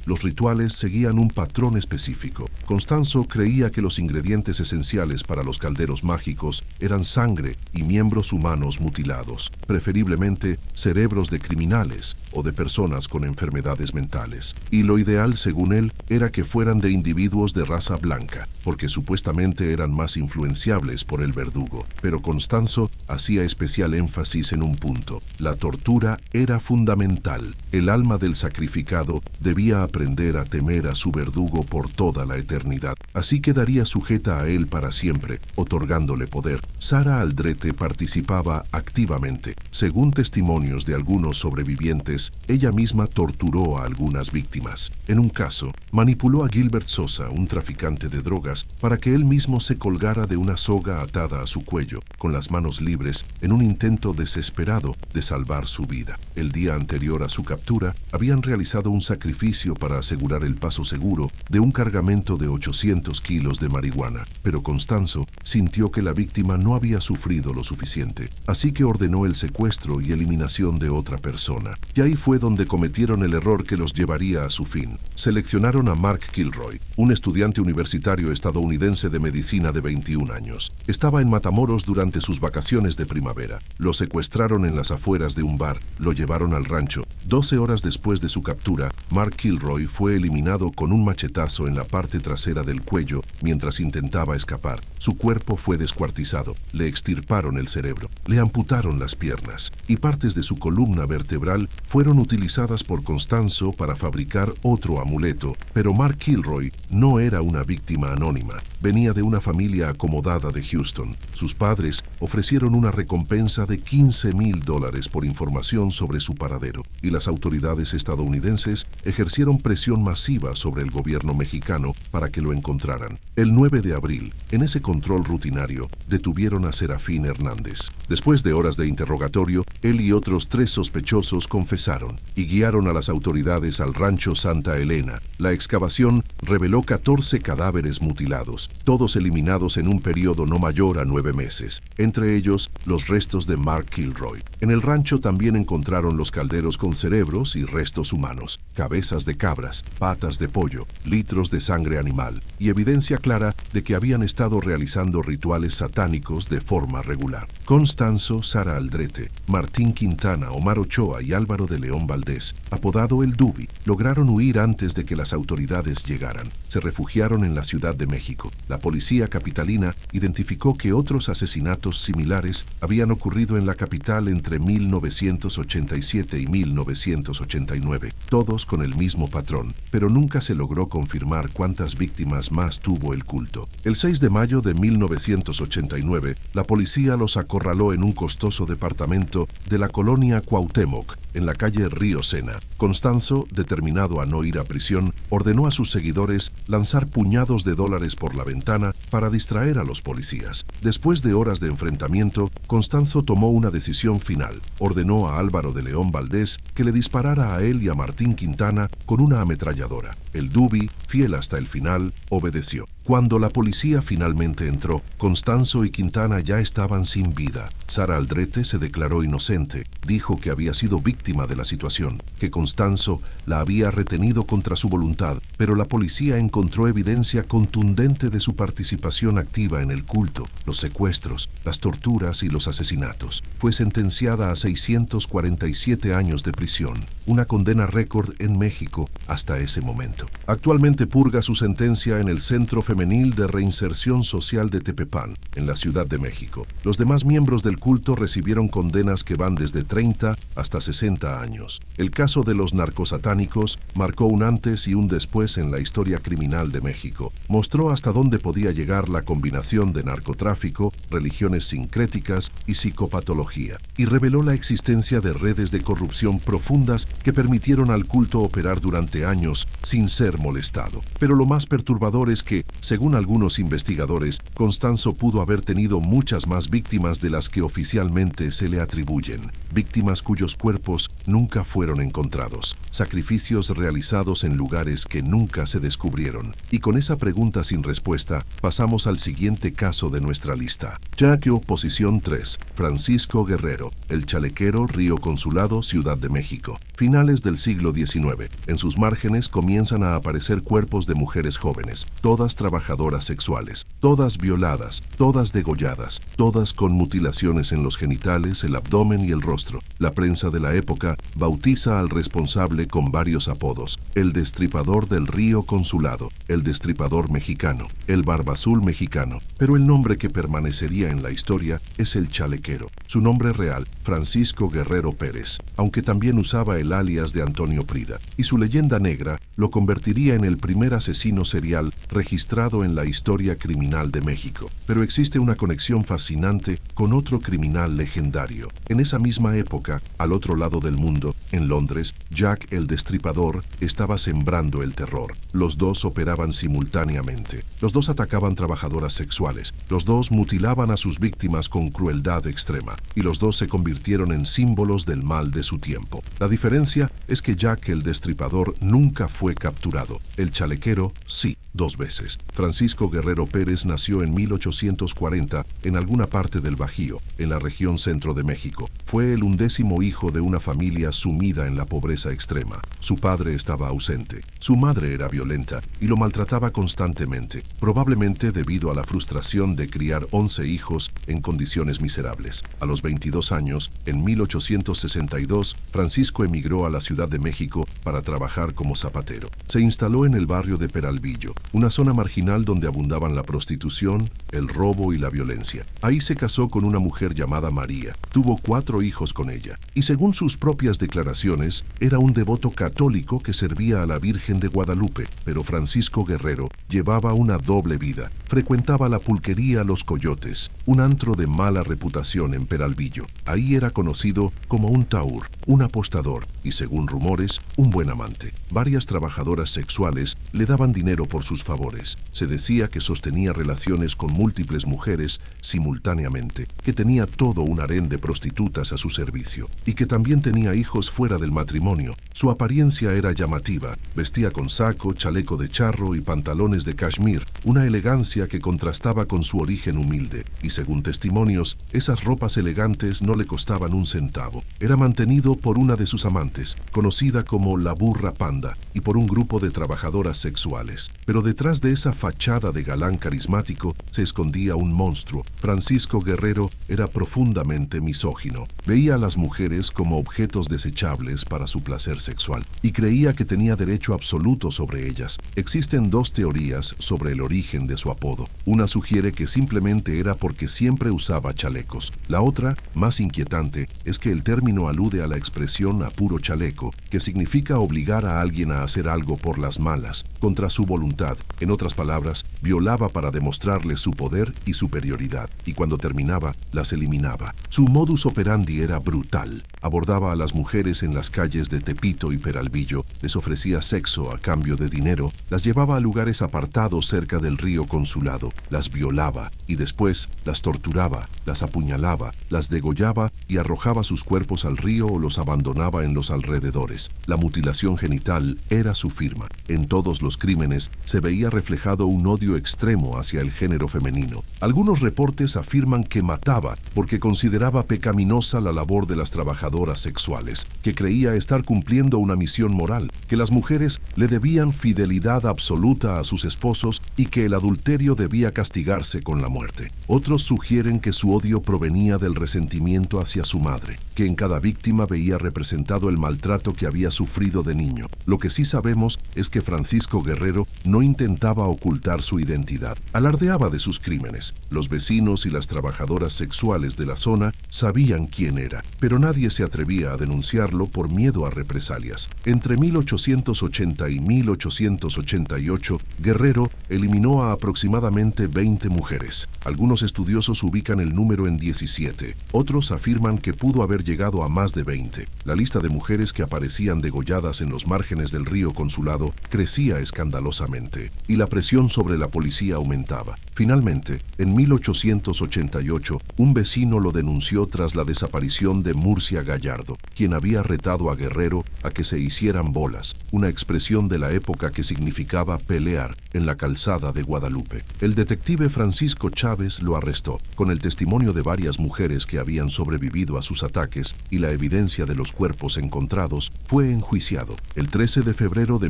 Los rituales seguían un patrón específico. Constanzo creía que los ingredientes esenciales para los calderos mágicos eran sangre y miembros humanos mutilados, preferiblemente cerebros de criminales o de personas con enfermedades mentales. Y lo ideal, según él, era que fueran de individuos de raza blanca, porque supuestamente eran más influenciables por el verdugo. Pero Constanzo hacía especial énfasis en un punto: la tortura era fundamental. El alma del sacrificado debía aprender a temer a su verdugo por toda la eternidad. Así quedaría sujeta a él para siempre, otorgándole poder. Sara Aldrete participaba activamente. Según testimonios de algunos sobrevivientes, ella misma torturó a algunas víctimas. En un caso, manipuló a Gilbert Sosa, un traficante de drogas, para que él mismo se colgara de una soga atada a su cuello, con las manos libres, en un intento desesperado de salvar su vida. El día anterior a su captura, habían realizado un sacrificio para asegurar el paso seguro de un cargamento de 800 kilos de marihuana, pero Constanzo sintió que la víctima no había sufrido lo suficiente, así que ordenó el secuestro y eliminación de otra persona. Y ahí fue donde cometieron el error que los llevaría a su fin. Seleccionaron a Mark Kilroy, un estudiante universitario estadounidense de medicina de 21 años. Estaba en Matamoros durante sus vacaciones de primavera. Lo secuestraron en las afueras de un bar, lo llevaron al rancho. 12 horas después de su captura, Mark Kilroy fue eliminado con un machetazo en la parte trasera del cuello mientras intentaba escapar. Su cuerpo fue descuartizado, le extirparon el cerebro, le amputaron las piernas y partes de su columna vertebral fueron utilizadas por Constanzo para fabricar otro amuleto. Pero Mark Kilroy no era una víctima anónima. Venía de una familia acomodada de Houston. Sus padres ofrecieron una recompensa de $15,000 por información sobre su paradero, y las autoridades estadounidenses ejercieron presión masiva sobre el gobierno mexicano para que lo encontraran. El 9 de abril, en ese control rutinario, detuvieron a Serafín Hernández. Después de horas de interrogatorio, él y otros 3 sospechosos confesaron y guiaron a las autoridades al rancho Santa Elena. La excavación reveló 14 cadáveres mutilados, todos eliminados en un periodo no mayor a 9 meses, entre ellos los restos de Mark Kilroy. En el rancho también encontraron los calderos con cerebros y restos humanos, cabezas de cabras, patas de pollo, litros de sangre animal y evidencia clara de que habían estado realizando rituales satánicos de forma regular. Constanzo, Sara Aldrete, Martín Quintana, Omar Ochoa y Álvaro de León Valdés, apodado el Dubi, lograron huir antes de que las autoridades llegaran. se refugiaron en la Ciudad de México. La policía capitalina identificó que otros asesinatos similares habían ocurrido en la capital entre 1987 y 1989, todos con el mismo patrón, pero nunca se logró confirmar cuántas víctimas más tuvo el culto. El 6 de mayo de 1989, la policía los acorraló en un costoso departamento de la colonia Cuauhtémoc, en la calle Río Sena. Constanzo, determinado a no ir a prisión, ordenó a sus seguidores lanzar puñados de dólares por la ventana para distraer a los policías. Después de horas de enfrentamiento, Constanzo tomó una decisión final. Ordenó a Álvaro de León Valdés que le disparara a él y a Martín Quintana con una ametralladora. El Dubi, fiel hasta el final, obedeció. Cuando la policía finalmente entró, Constanzo y Quintana ya estaban sin vida. Sara Aldrete se declaró inocente, dijo que había sido víctima de la situación, que Constanzo la había retenido contra su voluntad, pero la policía encontró evidencia contundente de su participación activa en el culto, los secuestros, las torturas y los asesinatos. Fue sentenciada a 647 años de prisión, una condena récord en México hasta ese momento. Actualmente purga su sentencia en el Centro Femenil de Reinserción Social de Tepepán, en la Ciudad de México. Los demás miembros del culto recibieron condenas que van desde 30 hasta 60 años. El caso de los narcosatánicos marcó un antes y un después en la historia criminal de México. Mostró hasta dónde podía llegar la combinación de narcotráfico, religiones sincréticas y psicopatología, y reveló la existencia de redes de corrupción profundas que permitieron al culto operar durante años sin ser molestado. Pero lo más perturbador es que, según algunos investigadores, Constanzo pudo haber tenido muchas más víctimas de las que oficialmente se le atribuyen, víctimas cuyos cuerpos nunca fueron encontrados, sacrificios realizados en lugares que nunca se descubrieron. Y con esa pregunta sin respuesta, pasamos al siguiente caso de nuestra lista. Yaquio, posición 3, Francisco Guerrero, el chalequero, Río Consulado, Ciudad de México. Finales del siglo XIX. En sus márgenes comienzan a aparecer cuerpos de mujeres jóvenes, todas trabajadoras sexuales, todas violadas, todas degolladas, todas con mutilaciones en los genitales, el abdomen y el rostro. La prensa de la época bautiza al responsable con varios apodos: el destripador del Río Consulado, el destripador mexicano, el barbazul mexicano, pero el nombre que permanecería en la historia es el chalequero. Su nombre real, Francisco Guerrero Pérez, aunque también usaba el alias de Antonio Prida, y su leyenda negra lo convertiría en el primer asesino serial registrado en la historia criminal de México. Pero existe una conexión fascinante con otro criminal legendario. En esa misma época, al otro lado del mundo, en Londres, Jack el Destripador estaba sembrando el terror. Los dos operaban simultáneamente. Los dos atacaban trabajadoras sexuales. Los dos mutilaban a sus víctimas con crueldad extrema. Y los dos se convirtieron en símbolos del mal de su tiempo. La diferencia es que Jack el Destripador nunca fue capturado. El chalequero, sí, 2 veces. Francisco Guerrero Pérez nació en 1840 en alguna parte del Bajío, en la región centro de México. Fue el 11º hijo de una familia sumida en la pobreza extrema. Su padre estaba ausente. Su madre era violenta y lo maltrataba constantemente, probablemente debido a la frustración de criar 11 hijos en condiciones miserables. A los 22 años, en 1862, Francisco emigró a la Ciudad de México para trabajar como zapatero. Se instaló en el barrio de Peralvillo, una zona marginal donde abundaban la prostitución, el robo y la violencia. Ahí se casó con una mujer llamada María. Tuvo 4 hijos con ella. Y según sus propias declaraciones, era un devoto católico que servía a la Virgen de Guadalupe. Pero Francisco Guerrero llevaba una doble vida. Frecuentaba la pulquería Los Coyotes, un antro de mala reputación en Peralvillo. Ahí era conocido como un taur, un apostador y, según rumores, un buen amante. Varias trabajadoras sexuales le daban dinero por sus favores. Se decía que sostenía relaciones con múltiples mujeres simultáneamente, que tenía todo un harén de prostitutas a su servicio y que también tenía hijos fuera del matrimonio. Su apariencia era llamativa, vestía con saco, chaleco de charro y pantalones de cashmere, una elegancia elegancia que contrastaba con su origen humilde, y según testimonios, esas ropas elegantes no le costaban un centavo. Era mantenido por una de sus amantes, conocida como la burra panda, y por un grupo de trabajadoras sexuales. Pero detrás de esa fachada de galán carismático se escondía un monstruo. Francisco Guerrero era profundamente misógino. Veía a las mujeres como objetos desechables para su placer sexual y creía que tenía derecho absoluto sobre ellas. Existen dos teorías sobre el origen de su apodo. Una sugiere que simplemente era porque siempre usaba chalecos. La otra, más inquietante, es que el término alude a la expresión a puro chaleco, que significa obligar a alguien a hacer algo por las malas, contra su voluntad. En otras palabras, violaba para demostrarle su poder y superioridad, y cuando terminaba, las eliminaba. Su modus operandi era brutal. Abordaba a las mujeres en las calles de Tepito y Peralvillo, les ofrecía sexo a cambio de dinero, las llevaba a lugares apartados cerca del río Consulado, las violaba y después las torturaba, las apuñalaba, las degollaba y arrojaba sus cuerpos al río o los abandonaba en los alrededores. La mutilación genital era su firma. En todos los crímenes se veía reflejado un odio extremo hacia el género femenino. Algunos reportes afirman que mataba porque consideraba pecaminosa la labor de las trabajadoras sexuales, que creía estar cumpliendo una misión moral, que las mujeres le debían fidelidad absoluta a sus esposos y que el adulterio debía castigarse con la muerte. Otros sugieren que su odio provenía del resentimiento hacia su madre, que en cada víctima veía representado el maltrato que había sufrido de niño. Lo que sí sabemos es que Francisco Guerrero no intentaba ocultar su identidad. Alardeaba de sus crímenes. Los vecinos y las trabajadoras sexuales de la zona sabían quién era, pero nadie se atrevía a denunciarlo por miedo a represalias. Entre 1880 y 1888, Guerrero eliminó a aproximadamente 20 mujeres. Algunos estudiosos ubican el número en 17. Otros afirman que pudo haber llegado a más de 20. La lista de mujeres que aparecían degolladas en los márgenes del río Consulado crecía escandalosamente, y la presión sobre la policía aumentaba. Finalmente, en 1888, un vecino lo denunció tras la desaparición de Murcia Gallardo, quien había retado a Guerrero a que se hicieran bolas, una expresión de la época que significaba pelear, en la calzada de Guadalupe. El detective Francisco Chávez lo arrestó. Con el testimonio de varias mujeres que habían sobrevivido a sus ataques y la evidencia de los cuerpos encontrados, fue enjuiciado. El 13 de febrero de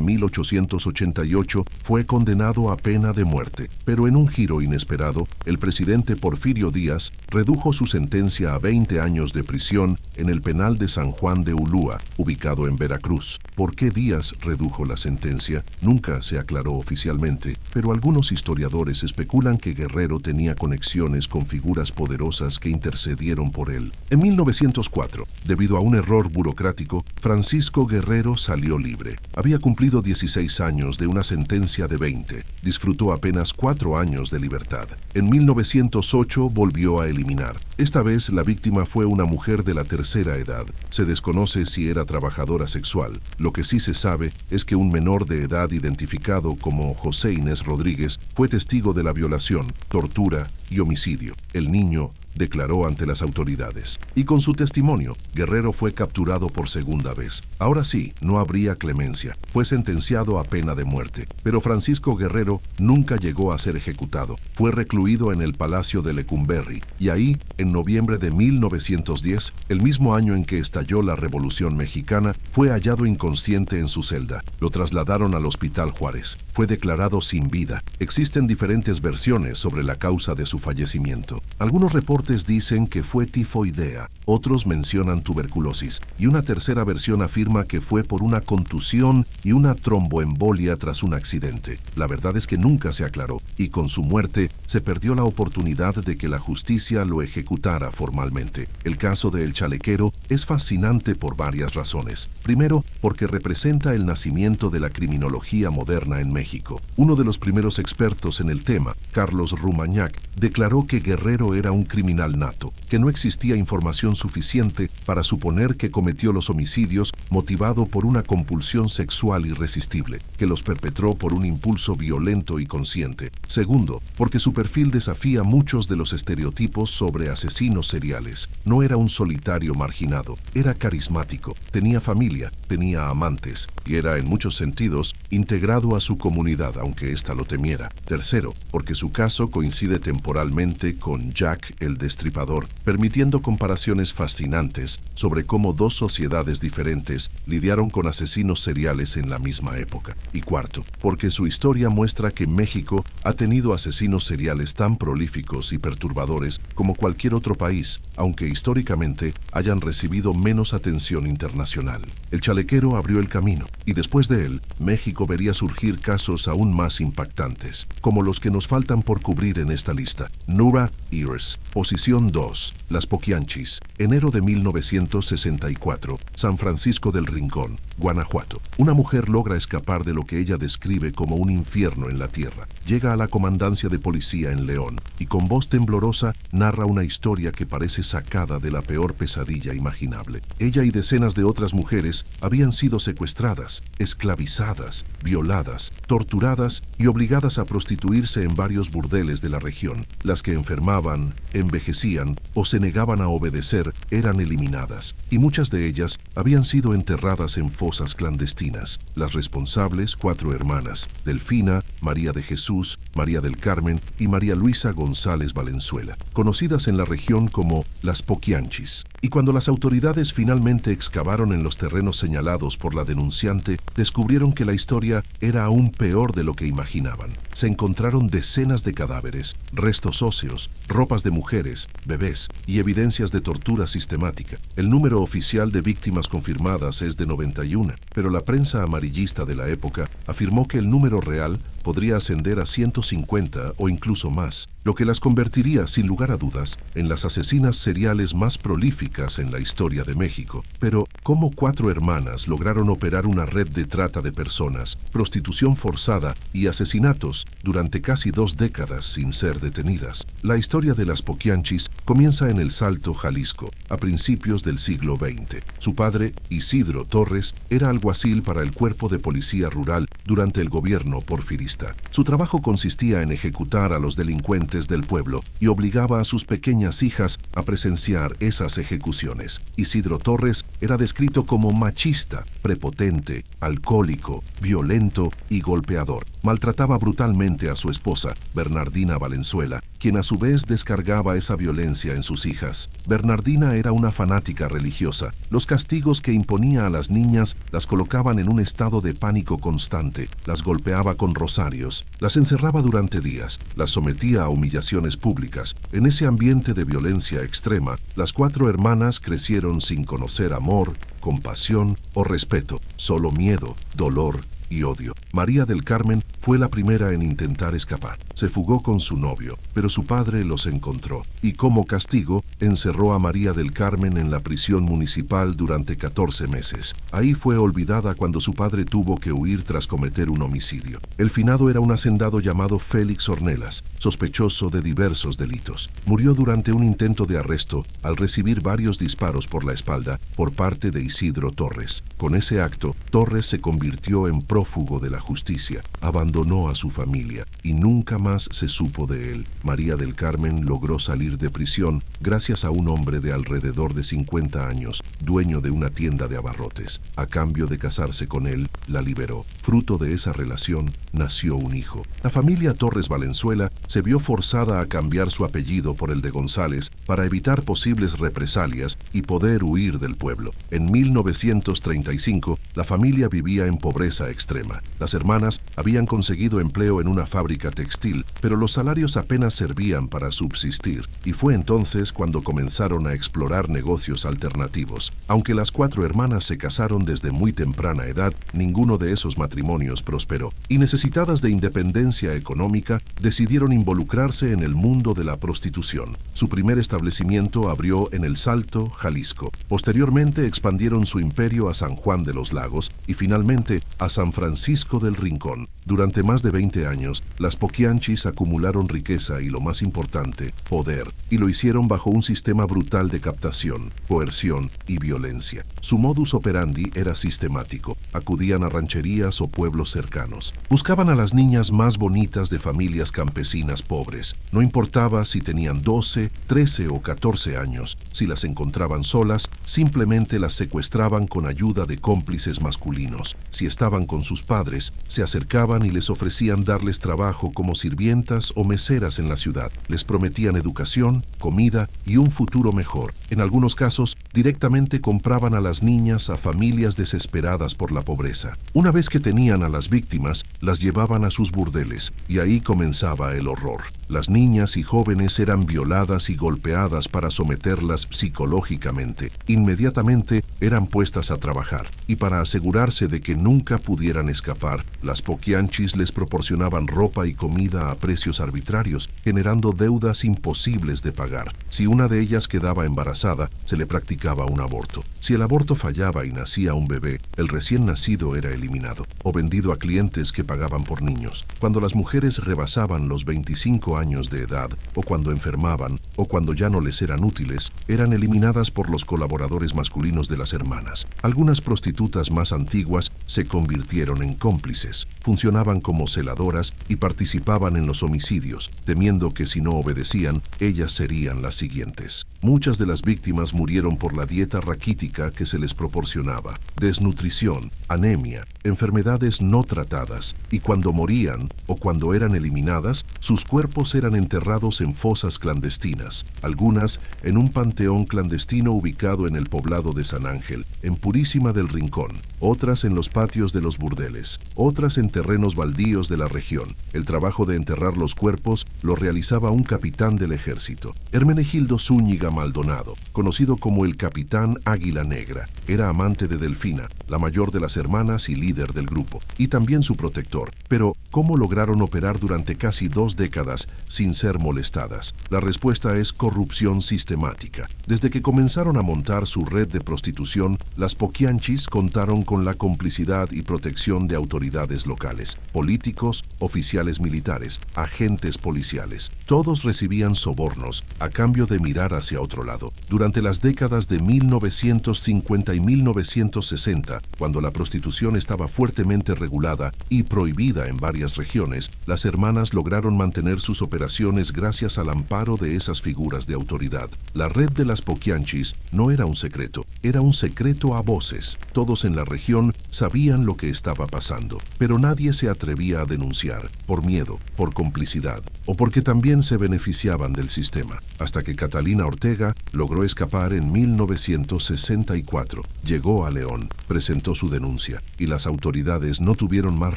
1888 fue condenado a pena de muerte, pero en un giro inesperado, el presidente Porfirio Díaz redujo su sentencia a 20 años de prisión en el penal de San Juan de Ulúa, ubicado en Veracruz. ¿Por qué Díaz redujo la sentencia? Nunca se aclaró oficialmente, pero algunos historiadores especulan que Guerrero tenía conexiones con figuras poderosas que intercedieron por él. En 1904, debido a un error burocrático, Francisco Guerrero salió libre. Había cumplido 16 años de una sentencia de 20. Disfrutó apenas 4 años de libertad. En 1908 volvió a eliminar. Esta vez la víctima fue una mujer de la tercera edad. Se desconoce si era trabajadora sexual. Lo que sí se sabe es que un menor de edad identificado como José Inés Rodríguez fue testigo de la violación, tortura y homicidio. El niño declaró ante las autoridades. Y con su testimonio, Guerrero fue capturado por segunda vez. Ahora sí, no habría clemencia. Fue sentenciado a pena de muerte. Pero Francisco Guerrero nunca llegó a ser ejecutado. Fue recluido en el Palacio de Lecumberri. Y ahí, en noviembre de 1910, el mismo año en que estalló la Revolución Mexicana, fue hallado inconsciente en su celda. Lo trasladaron al Hospital Juárez. Fue declarado sin vida. Existen diferentes versiones sobre la causa de su fallecimiento. Algunos reportes dicen que fue tifoidea, otros mencionan tuberculosis, y una tercera versión afirma que fue por una contusión y una tromboembolia tras un accidente. La verdad es que nunca se aclaró, y con su muerte se perdió la oportunidad de que la justicia lo ejecutara formalmente. El caso de El Chalequero es fascinante por varias razones. Primero, porque representa el nacimiento de la criminología moderna en México. Uno de los primeros expertos en el tema, Carlos Rumañac, declaró que Guerrero era un criminal criminal nato, que no existía información suficiente para suponer que cometió los homicidios motivado por una compulsión sexual irresistible, que los perpetró por un impulso violento y consciente. Segundo, porque su perfil desafía muchos de los estereotipos sobre asesinos seriales. No era un solitario marginado, era carismático, tenía familia, tenía amantes y era en muchos sentidos integrado a su comunidad, aunque ésta lo temiera. Tercero, porque su caso coincide temporalmente con Jack el Destripador, permitiendo comparaciones fascinantes sobre cómo dos sociedades diferentes lidiaron con asesinos seriales en la misma época. Y cuarto, porque su historia muestra que México ha tenido asesinos seriales tan prolíficos y perturbadores como cualquier otro país, aunque históricamente hayan recibido menos atención internacional. El chalequero abrió el camino, y después de él, México vería surgir casos aún más impactantes, como los que nos faltan por cubrir en esta lista. Nura Ayers. Posición 2. Las Poquianchis. Enero de 1964. San Francisco del Rincón, Guanajuato. Una mujer logra escapar de lo que ella describe como un infierno en la tierra. Llega a la comandancia de policía en León y con voz temblorosa narra una historia que parece sacada de la peor pesadilla imaginable. Ella y decenas de otras mujeres habían sido secuestradas, esclavizadas, violadas, torturadas y obligadas a prostituirse en varios burdeles de la región. Las que enfermaban, envejecían o se negaban a obedecer eran eliminadas, y muchas de ellas habían sido enterradas en fosas clandestinas. Las responsables, 4 hermanas: Delfina, María de Jesús, María del Carmen y María Luisa González Valenzuela, conocidas en la región como las Poquianchis. Y cuando las autoridades finalmente excavaron en los terrenos señalados por la denunciante, descubrieron que la historia era aún peor de lo que imaginaban. Se encontraron decenas de cadáveres, restos óseos, ropas de mujeres, bebés y evidencias de tortura sistemática. El número oficial de víctimas confirmadas es de 91, pero la prensa amarillista de la época afirmó que el número real podría ascender a 150 o incluso más, lo que las convertiría, sin lugar a dudas, en las asesinas seriales más prolíficas en la historia de México. Pero, ¿cómo 4 hermanas lograron operar una red de trata de personas, prostitución forzada y asesinatos durante casi 2 décadas sin ser detenidas? La historia de las Poquianchis comienza en El Salto, Jalisco, a principios del siglo XX. Su padre, Isidro Torres, era alguacil para el Cuerpo de Policía Rural durante el gobierno porfirista. Su trabajo consistía en ejecutar a los delincuentes del pueblo y obligaba a sus pequeñas hijas a presenciar esas ejecuciones. Isidro Torres era descrito como machista, prepotente, alcohólico, violento y golpeador. Maltrataba brutalmente a su esposa, Bernardina Valenzuela, quien a su vez descargaba esa violencia en sus hijas. Bernardina era una fanática religiosa. Los castigos que imponía a las niñas las colocaban en un estado de pánico constante. Las golpeaba con rosarios, las encerraba durante días, las sometía a humillaciones públicas. En ese ambiente de violencia extrema, las 4 hermanas crecieron sin conocer amor, compasión o respeto, solo miedo, dolor y odio. María del Carmen fue la primera en intentar escapar. Se fugó con su novio, pero su padre los encontró y como castigo encerró a María del Carmen en la prisión municipal durante 14 meses. Ahí fue olvidada cuando su padre tuvo que huir tras cometer un homicidio. El finado era un hacendado llamado Félix Ornelas, sospechoso de diversos delitos. Murió durante un intento de arresto al recibir varios disparos por la espalda por parte de Isidro Torres. Con ese acto, Torres se convirtió en prófugo de la justicia, abandonó a su familia y nunca más se supo de él. María del Carmen logró salir de prisión gracias a un hombre de alrededor de 50 años, dueño de una tienda de abarrotes. A cambio de casarse con él, la liberó. Fruto de esa relación, nació un hijo. La familia Torres Valenzuela se vio forzada a cambiar su apellido por el de González para evitar posibles represalias y poder huir del pueblo. En 1935, la familia vivía en pobreza extrema. Las hermanas habían conseguido empleo en una fábrica textil, pero los salarios apenas servían para subsistir, y fue entonces cuando comenzaron a explorar negocios alternativos. hijos. Aunque las 4 hermanas se casaron desde muy temprana edad, ninguno de esos matrimonios prosperó, y necesitadas de independencia económica, decidieron involucrarse en el mundo de la prostitución. Su primer establecimiento abrió en El Salto, Jalisco. Posteriormente expandieron su imperio a San Juan de los Lagos y finalmente a San Francisco del Rincón. Durante más de 20 años, las Poquianchis acumularon riqueza y, lo más importante, poder, y lo hicieron bajo un sistema brutal de captación, coerción y violencia. Su modus operandi era sistemático. Acudían a rancherías o pueblos cercanos. Buscaban a las niñas más bonitas de familias campesinas pobres. No importaba si tenían 12, 13 o 14 años. Si las encontraban solas, simplemente las secuestraban con ayuda de cómplices masculinos. Si estaban con sus padres, se acercaban y les ofrecían darles trabajo como sirvientas o meseras en la ciudad. Les prometían educación, comida y un futuro mejor. En algunos casos, directamente compraban a las niñas a familias desesperadas por la pobreza. Una vez que tenían a las víctimas, las llevaban a sus burdeles, y ahí comenzaba el horror. Las niñas y jóvenes eran violadas y golpeadas para someterlas psicológicamente. Inmediatamente eran puestas a trabajar, y para asegurarse de que nunca pudieran escapar, las Poquianchis les proporcionaban ropa y comida a precios arbitrarios, generando deudas imposibles de pagar. Si una de ellas quedaba embarazada, se le practicaba un aborto. Si el aborto fallaba y nacía un bebé, el recién nacido era eliminado o vendido a clientes que pagaban por niños. Cuando las mujeres rebasaban los 25 años de edad, o cuando enfermaban, o cuando ya no les eran útiles, eran eliminadas por los colaboradores masculinos de las hermanas. Algunas prostitutas más antiguas se convirtieron en cómplices, funcionaban como celadoras y participaban en los homicidios, temiendo que si no obedecían, ellas serían las siguientes. Muchas de las víctimas murieron por la dieta raquítica que se les proporcionaba, desnutrición, anemia, enfermedades no tratadas, y cuando morían o cuando eran eliminadas, sus cuerpos eran enterrados en fosas clandestinas, algunas en un panteón clandestino ubicado en el poblado de San Ángel, en Purísima del Rincón, otras en los patios de los burdeles, otras en terrenos baldíos de la región. El trabajo de enterrar los cuerpos lo realizaba un capitán del ejército, Hermenegildo Zúñiga Maldonado, conocido como el Capitán Águila Negra. Era amante de Delfina, la mayor de las hermanas y líder del grupo, y también su protector. Pero, ¿cómo lograron operar durante casi 2 décadas sin ser molestadas? La respuesta es corrupción sistemática. Desde que comenzaron a montar su red de prostitución, las Poquianchis contaron con la complicidad y protección de autoridades locales, políticos, oficiales militares, agentes policiales. Todos recibían sobornos a cambio de mirar hacia otro lado. Durante las décadas de 1950 y 1960, cuando la prostitución estaba fuertemente regulada y prohibida en varias regiones, las hermanas lograron mantener sus operaciones gracias al amparo de esas figuras de autoridad. La red de las Poquianchis no era un secreto, era un secreto a voces. Todos en la región sabían lo que estaba pasando, pero nadie se atrevía a denunciar, por miedo, por complicidad, o porque también se beneficiaban del sistema, hasta que Catalina Ortega logró escapar en 1964. Llegó a León, presentó su denuncia, y las autoridades no tuvieron más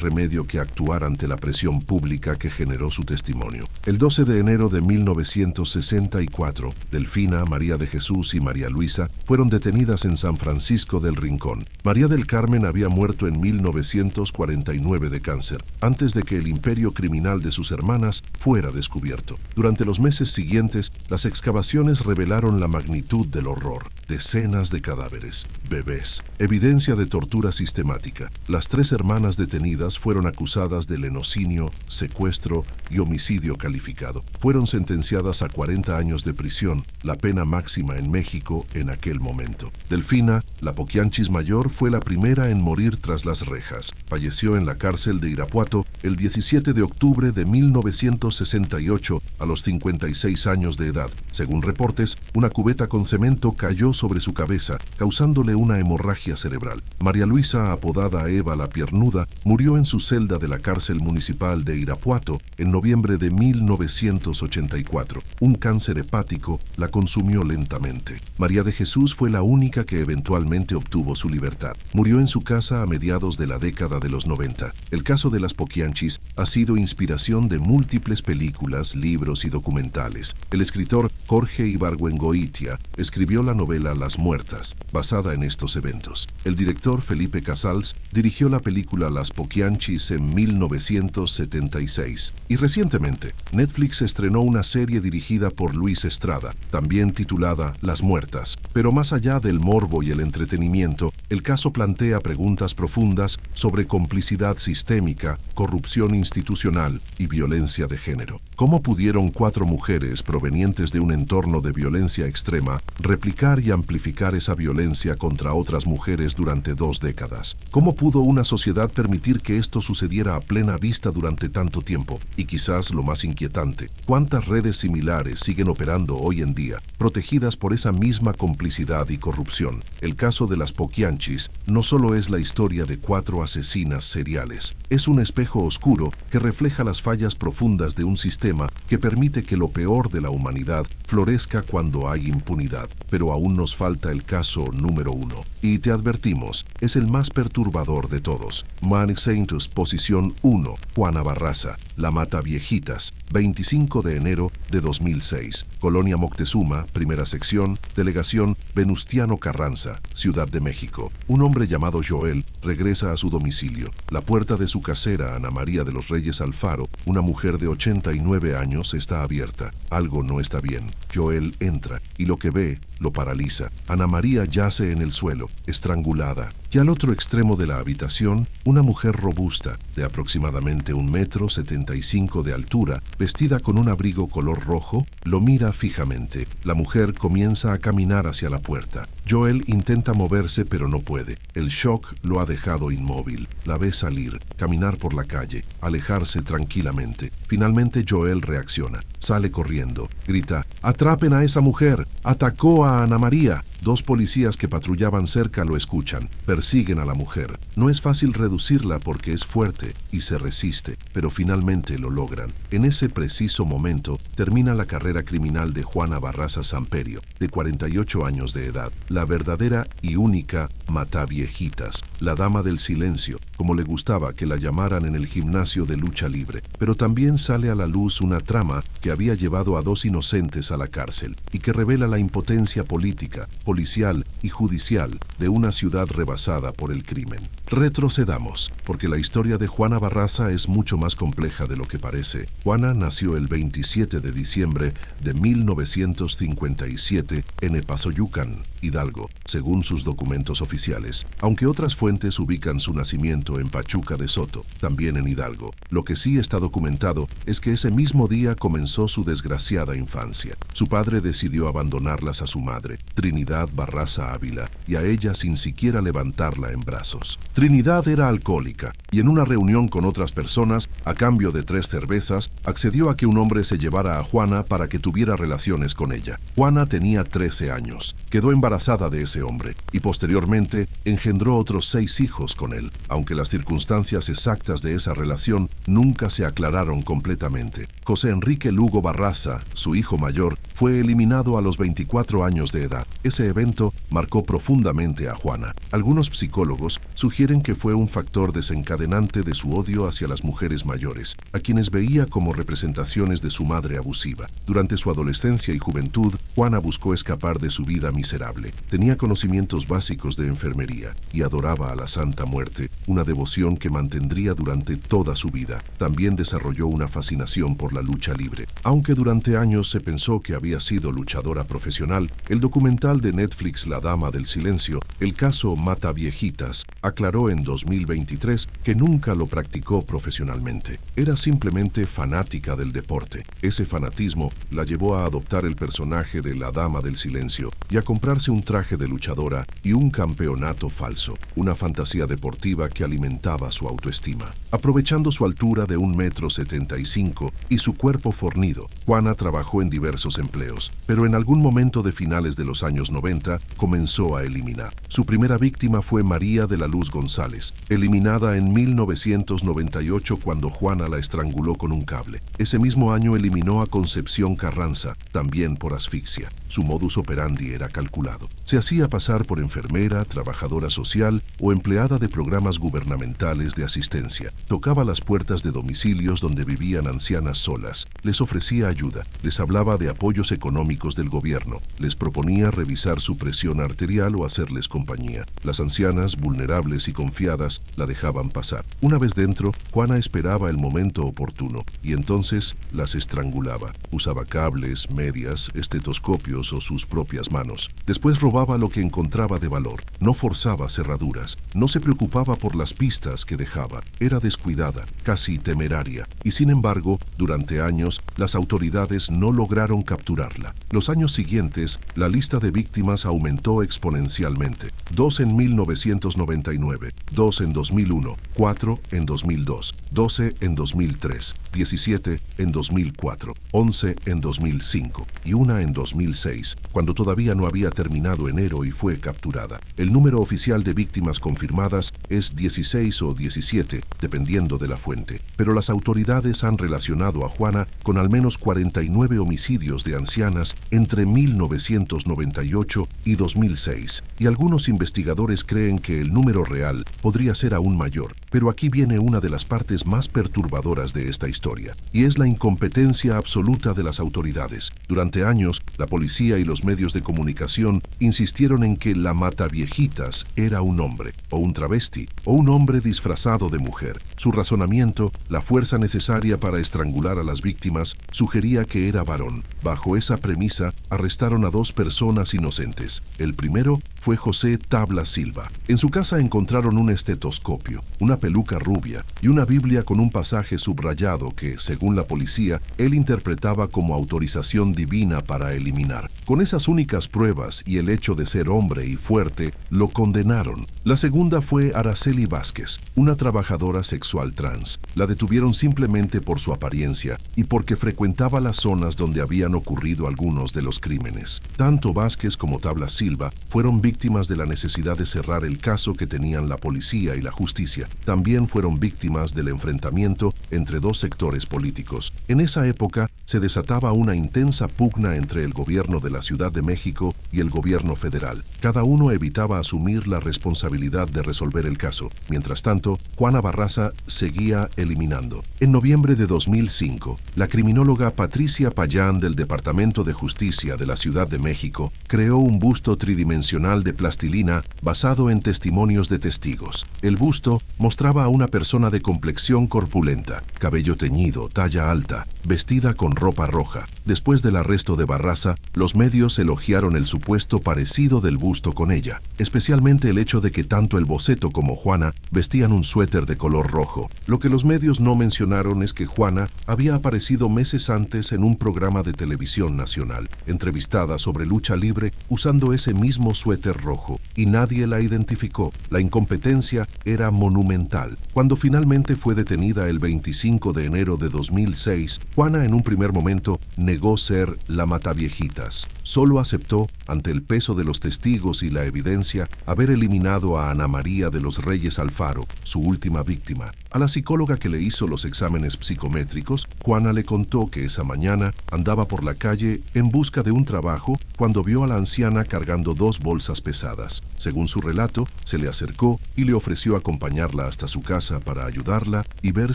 remedio que actuar ante la presión pública que generó su testimonio. El 12 de enero de 1964, Delfina, María de Jesús y María Luisa fueron detenidas en San Francisco del Rincón. María del Carmen había muerto en 1949 de cáncer, antes de que el imperio criminal de sus hermanas fuera descubierto. Durante los meses siguientes, las excavaciones revelaron la magnitud del horror. Decenas de cadáveres, bebés, evidencia de tortura sistemática. Las 3 hermanas detenidas fueron acusadas de lenocinio, secuestro y homicidio calificado. Fueron sentenciadas a 40 años de prisión, la pena máxima en México en aquel momento. Delfina, la Poquianchis mayor, fue la primera en morir tras las rejas. Falleció en la cárcel de Irapuato el 17 de octubre de 1968 a los 56 años de edad. Según reportes, una cubeta con cemento cayó sobre su cabeza, causándole una hemorragia cerebral. María Luisa, apodada Eva la Piernuda, murió en su celda de la cárcel municipal de Irapuato en noviembre de 1984. Un cáncer hepático la consumió lentamente. María de Jesús fue la única que eventualmente obtuvo su libertad. Murió en su casa a mediados de la década de los 90. El caso de las Poquianchis ha sido inspiración de múltiples películas, libros y documentales. El escritor Jorge Ibargüengoitia escribió la novela Las Muertas, basada en estos eventos. El director Felipe Casals dirigió la película Las Poquianchis en 1976. Y recientemente, Netflix estrenó una serie dirigida por Luis Estrada, también titulada Las Muertas. Pero más allá del morbo y el entretenimiento, el caso plantea preguntas profundas sobre complicidad sistémica, corrupción institucional y violencia de género. ¿Cómo pudieron 4 mujeres provenientes de un entorno de violencia extrema replicar y amplificar esa violencia contra otras mujeres durante 2 décadas? ¿Cómo pudo una sociedad permitir que esto sucediera a plena vista durante tanto tiempo? Y quizás lo más inquietante, ¿cuántas redes similares siguen operando hoy en día, protegidas por esa misma complicidad y corrupción? El caso de las Poquianchis no solo es la historia de 4 asesinas seriales, es un espejo oscuro que refleja las fallas profundas de un sistema que permite que lo peor de la humanidad florezca cuando hay impunidad. Pero aún nos falta el caso número 1. Y te advertimos, es el más perturbador de todos. Mani Saintus, posición 1, Juana Barraza, La Mataviejitas, 25 de enero de 2006. Colonia Moctezuma, primera sección, delegación Venustiano Carranza, Ciudad de México. Un hombre llamado Joel regresa a su domicilio. La puerta de su casera, Ana María de los Reyes Alfaro, una mujer de 89 años, está abierta. Algo no está bien. Joel entra y lo que ve lo paraliza. Ana María yace en el suelo, estrangulada. Y al otro extremo de la habitación, una mujer robusta, de aproximadamente 1,75 m de altura, vestida con un abrigo color rojo, lo mira fijamente. La mujer comienza a caminar hacia la puerta. Joel intenta moverse pero no puede. El shock lo ha dejado inmóvil. La ve salir, caminar por la calle, alejarse tranquilamente. Finalmente Joel reacciona. Sale corriendo. Grita: «¡Atrapen a esa mujer! ¡Atacó a Ana María!». 2 policías que patrullaban cerca lo escuchan. Persiguen a la mujer. No es fácil reducirla porque es fuerte y se resiste, pero finalmente lo logran. En ese preciso momento termina la carrera criminal de Juana Barraza Samperio, de 48 años de edad, la verdadera y única Mataviejitas, la dama del silencio, como le gustaba que la llamaran en el gimnasio de lucha libre. Pero también sale a la luz una trama que había llevado a 2 inocentes a la cárcel y que revela la impotencia política, policial y judicial de una ciudad rebasada por el crimen. Retrocedamos, porque la historia de Juana Barraza es mucho más compleja de lo que parece. Juana nació el 27 de diciembre de 1957 en Epazoyucan, Hidalgo, según sus documentos oficiales, aunque otras fuentes ubican su nacimiento en Pachuca de Soto, también en Hidalgo. Lo que sí está documentado es que ese mismo día comenzó su desgraciada infancia. Su padre decidió abandonarlas a su madre, Trinidad Barraza Ávila, y a ella sin siquiera levantarla en brazos. Trinidad era alcohólica y en una reunión con otras personas, a cambio de 3 cervezas, accedió a que un hombre se llevara a Juana para que tuviera relaciones con ella. Juana tenía 13 años, quedó embarazada de ese hombre y posteriormente engendró otros 6 hijos con él, aunque las circunstancias exactas de esa relación nunca se aclararon completamente. José Enrique Lugo Barraza, su hijo mayor, fue eliminado a los 24 años de edad. Ese evento marcó profundamente a Juana. Algunos psicólogos sugieren que fue un factor desencadenante de su odio hacia las mujeres mayores, a quienes veía como representaciones de su madre abusiva. Durante su adolescencia y juventud, Juana buscó escapar de su vida miserable. Tenía conocimientos básicos de enfermería y adoraba a la Santa Muerte, una devoción que mantendría durante toda su vida. También desarrolló una fascinación por la lucha libre. Aunque durante años se pensó que había sido luchadora profesional, el documental de Netflix La Dama del Silencio, el caso Mataviejitas, aclaró en 2023 que nunca lo practicó profesionalmente. Era simplemente fanática del deporte. Ese fanatismo la llevó a adoptar el personaje de la Dama del Silencio y a comprarse un traje de luchadora y un campeonato falso, una fantasía deportiva que alimentaba su autoestima. Aprovechando su altura de 1,75 m y su cuerpo fornido, Juana trabajó en diversos empleos empleos, pero en algún momento de finales de los años 90 comenzó a eliminar. Su primera víctima fue María de la Luz González, eliminada en 1998 cuando Juana la estranguló con un cable. Ese mismo año eliminó a Concepción Carranza, también por asfixia. Su modus operandi era calculado. Se hacía pasar por enfermera, trabajadora social o empleada de programas gubernamentales de asistencia. Tocaba las puertas de domicilios donde vivían ancianas solas, les ofrecía ayuda, les hablaba de apoyos económicos del gobierno, les proponía revisar su presión arterial o hacerles compañía. Las ancianas, vulnerables y confiadas, la dejaban pasar. Una vez dentro, Juana esperaba el momento oportuno y entonces las estrangulaba. Usaba cables, medias, estetoscopios o sus propias manos. Después robaba lo que encontraba de valor. No forzaba cerraduras, no se preocupaba por las pistas que dejaba. Era descuidada, casi temeraria, y sin embargo, durante años, las autoridades no lograron capturarla. Los años siguientes, la lista de víctimas aumentó exponencialmente. 2 en 1999, 2 en 2001, 4 en 2002, 12 en 2003, 17 en 2004, 11 en 2005 y una en 2006, cuando todavía no había terminado enero y fue capturada. El número oficial de víctimas confirmadas es 16 o 17, dependiendo de la fuente, pero las autoridades han relacionado a Juana con al menos 49 homicidios de ancianas entre 1998 y 2006, y algunos investigadores creen que el número real podría ser aún mayor. Pero aquí viene una de las partes más perturbadoras de esta historia, y es la incompetencia absoluta de las autoridades. Durante años, la policía y los medios de comunicación insistieron en que la mataviejitas era un hombre, o un travesti, o un hombre disfrazado de mujer. Su razonamiento, la fuerza necesaria para estrangular a las víctimas, sugería que era varón. Bajo esa premisa, arrestaron a 2 personas inocentes. El primero fue José Tabla Silva. En su casa encontraron un estetoscopio, una peluca rubia y una Biblia con un pasaje subrayado que, según la policía, él interpretaba como autorización divina para eliminar. Con esas únicas pruebas y el hecho de ser hombre y fuerte, lo condenaron. La segunda fue Araceli Vázquez, una trabajadora sexual trans. La detuvieron simplemente por su apariencia y porque frecuentaba las zonas donde habían ocurrido algunos de los crímenes. Tanto Vázquez como Tabla Silva fueron víctimas de la necesidad de cerrar el caso que tenían la policía y la justicia. También fueron víctimas del enfrentamiento entre 2 sectores políticos. En esa época se desataba una intensa pugna entre el gobierno de la Ciudad de México y el gobierno federal. Cada uno evitaba asumir la responsabilidad de resolver el caso. Mientras tanto, Juana Barraza seguía eliminando. En noviembre de 2005, la criminóloga Patricia Payán del Departamento de Justicia de la Ciudad de México creó un busto tridimensional de plastilina basado en testimonios de testigos. El busto mostraba a una persona de complexión corpulenta, cabello teñido, talla alta, vestida con ropa roja. Después del arresto de Barraza, los medios elogiaron el supuesto parecido del busto con ella, especialmente el hecho de que tanto el boceto como Juana vestían un suéter de color rojo. Lo que los medios no mencionaron es que Juana había aparecido meses antes en un programa de televisión nacional, entrevistada sobre lucha libre usando ese mismo suéter rojo, y nadie la identificó. La incompetencia era monumental. Cuando finalmente fue detenida el 25 de enero de 2006, Juana en un primer momento negó ser la mataviejitas. Solo aceptó, ante el peso de los testigos y la evidencia, haber eliminado a Ana María de los Reyes Alfaro, su última víctima. A la psicóloga que le hizo los exámenes psicométricos, Juana le contó que esa mañana andaba por la calle en busca de un trabajo cuando vio a la anciana cargando 2 bolsas pesadas. Según su relato, se le acercó y le ofreció acompañarla hasta su casa para ayudarla y ver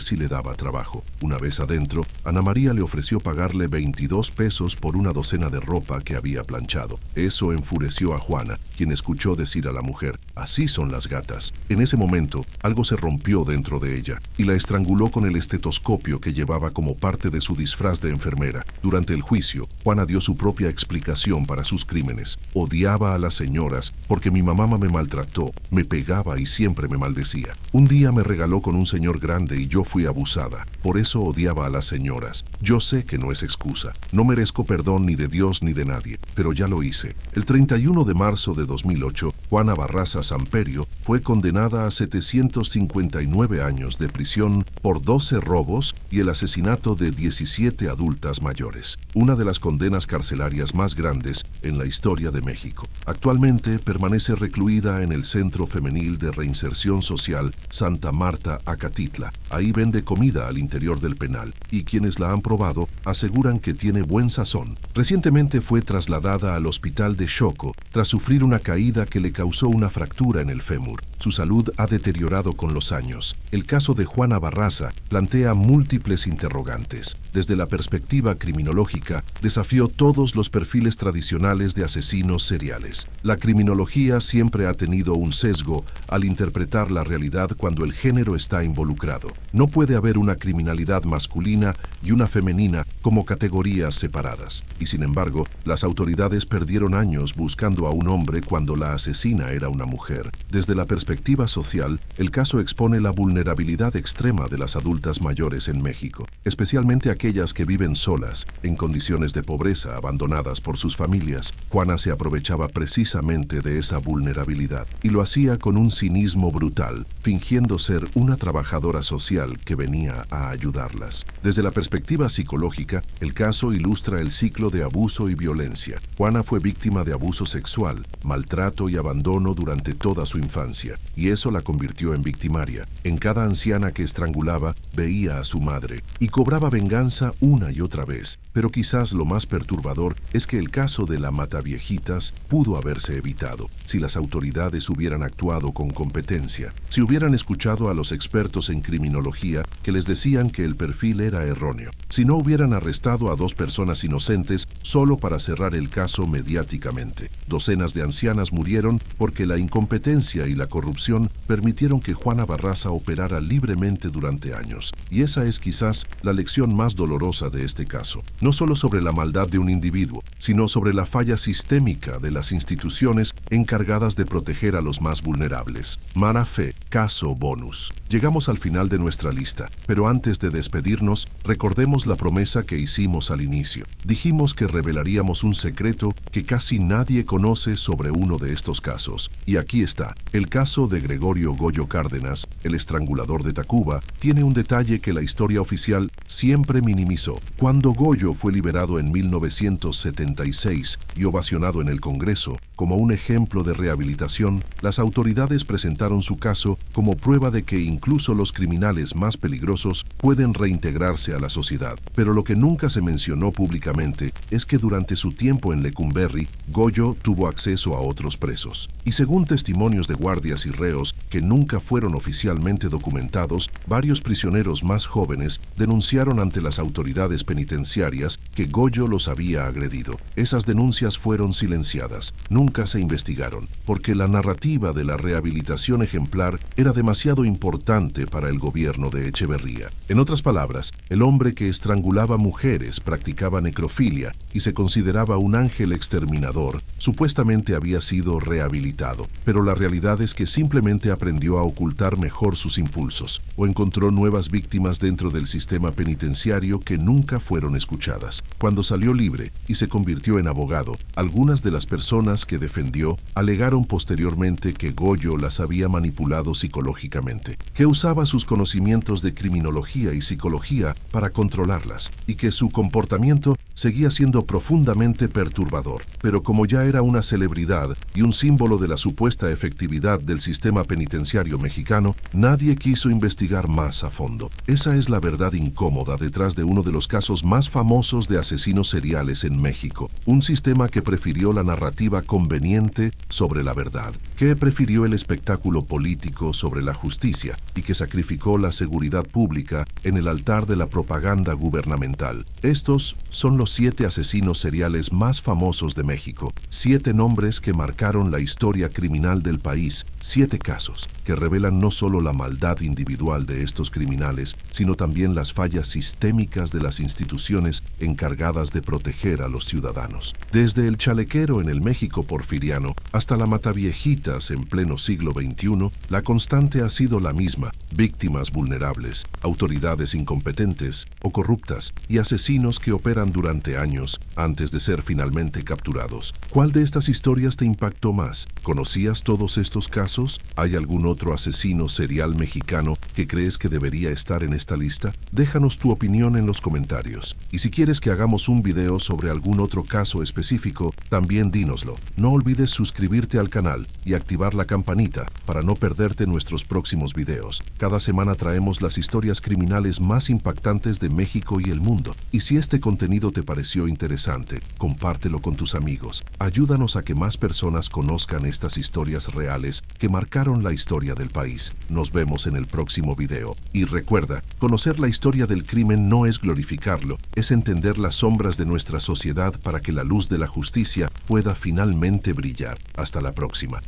si le daba trabajo. Una vez adentro, Ana María le ofreció pagarle 22 pesos por una docena de ropa que había planchado. Eso enfureció a Juana, quien escuchó decir a la mujer: "Así son las gatas". En ese momento, algo se rompió dentro de ella y la estranguló con el estetoscopio que llevaba como parte de su disfraz de enfermera. Durante el juicio, Juana dio su propia explicación para sus crímenes. Odiaba a las señoras porque mi mamá me maltrató, me pegaba y siempre me maldecía. Un día me regaló con un señor grande y yo fui abusada. Por eso odiaba a las señoras. Yo sé que no es excusa. No merezco perdón ni de Dios ni de nadie, pero ya lo hice. El 31 de marzo de 2008, Juana Barraza Samperio fue condenada a 759 años de prisión por 12 robos y el asesinato de 17 adultas mayores, una de las condenas carcelarias más grandes en la historia de México. Actualmente permanece recluida en el Centro Femenil de Reinserción Social Santa Marta, Acatitla. Ahí vende comida al interior del penal y quienes la han probado aseguran que tiene buen sazón. Recientemente fue trasladada al hospital de Xoco tras sufrir una caída que le causó una fractura en el fémur. Su salud ha deteriorado con los años. El caso de Juana Barraza plantea múltiples interrogantes. Desde la perspectiva criminológica, desafió todos los perfiles tradicionales de asesinos seriales. La criminología siempre ha tenido un sesgo al interpretar la realidad cuando el género está involucrado. No puede haber una criminalidad masculina y una femenina como categorías separadas. Y sin embargo, las autoridades perdieron años buscando a un hombre cuando la asesina era una mujer. Desde la perspectiva social, el caso expone la vulnerabilidad extrema de las adultas mayores en México, especialmente aquellas que viven solas, en condiciones de pobreza, abandonadas por sus familias. Juana se aprovechaba precisamente de esa vulnerabilidad y lo hacía con un cinismo brutal, fingiendo ser una trabajadora social que venía a ayudarlas. Desde la perspectiva psicológica, el caso ilustra el ciclo de abuso y violencia. Juana fue víctima de abuso sexual, maltrato y abandono durante toda su infancia, y eso la convirtió en victimaria. En cada anciana que estrangulaba, veía a su madre y cobraba venganza una y otra vez. Pero quizás lo más perturbador es que el caso de la Mataviejitas pudo haberse evitado si las autoridades hubieran actuado con competencia, si hubieran escuchado a los expertos en criminología que les decían que el perfil era erróneo, si no hubieran arrestado a 2 personas inocentes solo para cerrar el caso mediáticamente. Docenas de ancianas murieron porque la incompetencia y la corrupción permitieron que Juana Barraza operara libremente durante años. Y esa es quizás la lección más dolorosa de este caso. No solo sobre la maldad de un individuo, sino sobre la falla sistémica de las instituciones encargadas de proteger a los más vulnerables. Mara Fe, caso bonus. Llegamos al final de nuestra lista, pero antes de despedirnos, recordemos la promesa que hicimos al inicio. Dijimos que revelaríamos un secreto que casi nadie conoce sobre uno de estos casos. Y aquí está. El caso de Gregorio Goyo Cárdenas, el estrangulador de Tacuba, tiene un detalle que la historia oficial siempre minimizó. Cuando Goyo fue liberado en 1976 y ovacionado en el Congreso como un ejemplo de rehabilitación, las autoridades presentaron su caso como prueba de que incluso los criminales más peligrosos pueden reintegrarse a la sociedad. Pero lo que nunca se mencionó públicamente es que durante su tiempo en Lecumberri, Goyo tuvo acceso a otros presos. Y según testimonios de guardias y reos que nunca fueron oficialmente documentados, varios prisioneros más jóvenes denunciaron ante las autoridades penitenciarias que Goyo los había agredido. Esas denuncias fueron silenciadas, nunca se investigaron, porque la narrativa de la rehabilitación ejemplar era demasiado importante para el gobierno de Echeverría. En otras palabras, el hombre que estrangulaba mujeres, practicaba necrofilia y se consideraba un ángel exterminador, supuestamente había sido rehabilitado, pero la realidad es que simplemente aprendió a ocultar mejor sus impulsos o encontró nuevas víctimas dentro del sistema penitenciario que nunca fueron escuchadas. Cuando salió libre y se convirtió en abogado, algunas de las personas que defendió alegaron posteriormente que Goyo las había manipulado psicológicamente, que usaba sus conocimientos de criminología y psicología para controlarlas y que su comportamiento seguía siendo profundamente perturbador. Pero como ya era una celebridad y un símbolo de la supuesta efectividad del sistema penitenciario mexicano, nadie quiso investigar más a fondo. Esa es la verdad incómoda detrás de uno de los casos más famosos de asesinos seriales en México. Un sistema que prefirió la narrativa conveniente sobre la verdad, que prefirió el espectáculo político sobre la justicia y que sacrificó la seguridad pública en el altar de la propaganda gubernamental. Estos son los 7 asesinos seriales más famosos de México, 7 nombres que marcaron la historia criminal del país, 7 casos, que revelan no solo la maldad individual de estos criminales, sino también las fallas sistémicas de las instituciones encargadas de proteger a los ciudadanos. Desde el chalequero en el México porfiriano hasta la mataviejitas en pleno siglo XXI, la constante ha sido la misma: víctimas vulnerables, autoridades incompetentes o corruptas y asesinos que operan durante años antes de ser finalmente capturados. ¿Cuál de estas historias te impactó más? ¿Conocías todos estos casos? ¿Hay algún otro asesino serial mexicano que crees que debería estar en esta lista? Déjanos tu opinión en los comentarios. Y si quieres que hagamos un video sobre algún otro caso específico, también dínoslo. No olvides suscribirte al canal y activar la campanita para no perderte nuestros próximos videos. Cada semana traemos las historias criminales más impactantes de México y el mundo. Y si este contenido te pareció interesante, compártelo con tus amigos. Ayúdanos a que más personas conozcan estas historias reales que marcaron la historia del país. Nos vemos en el próximo video. Y recuerda, conocer la historia del crimen no es glorificarlo, es entender las sombras de nuestra sociedad para que la luz de la justicia pueda finalmente brillar. Hasta la próxima.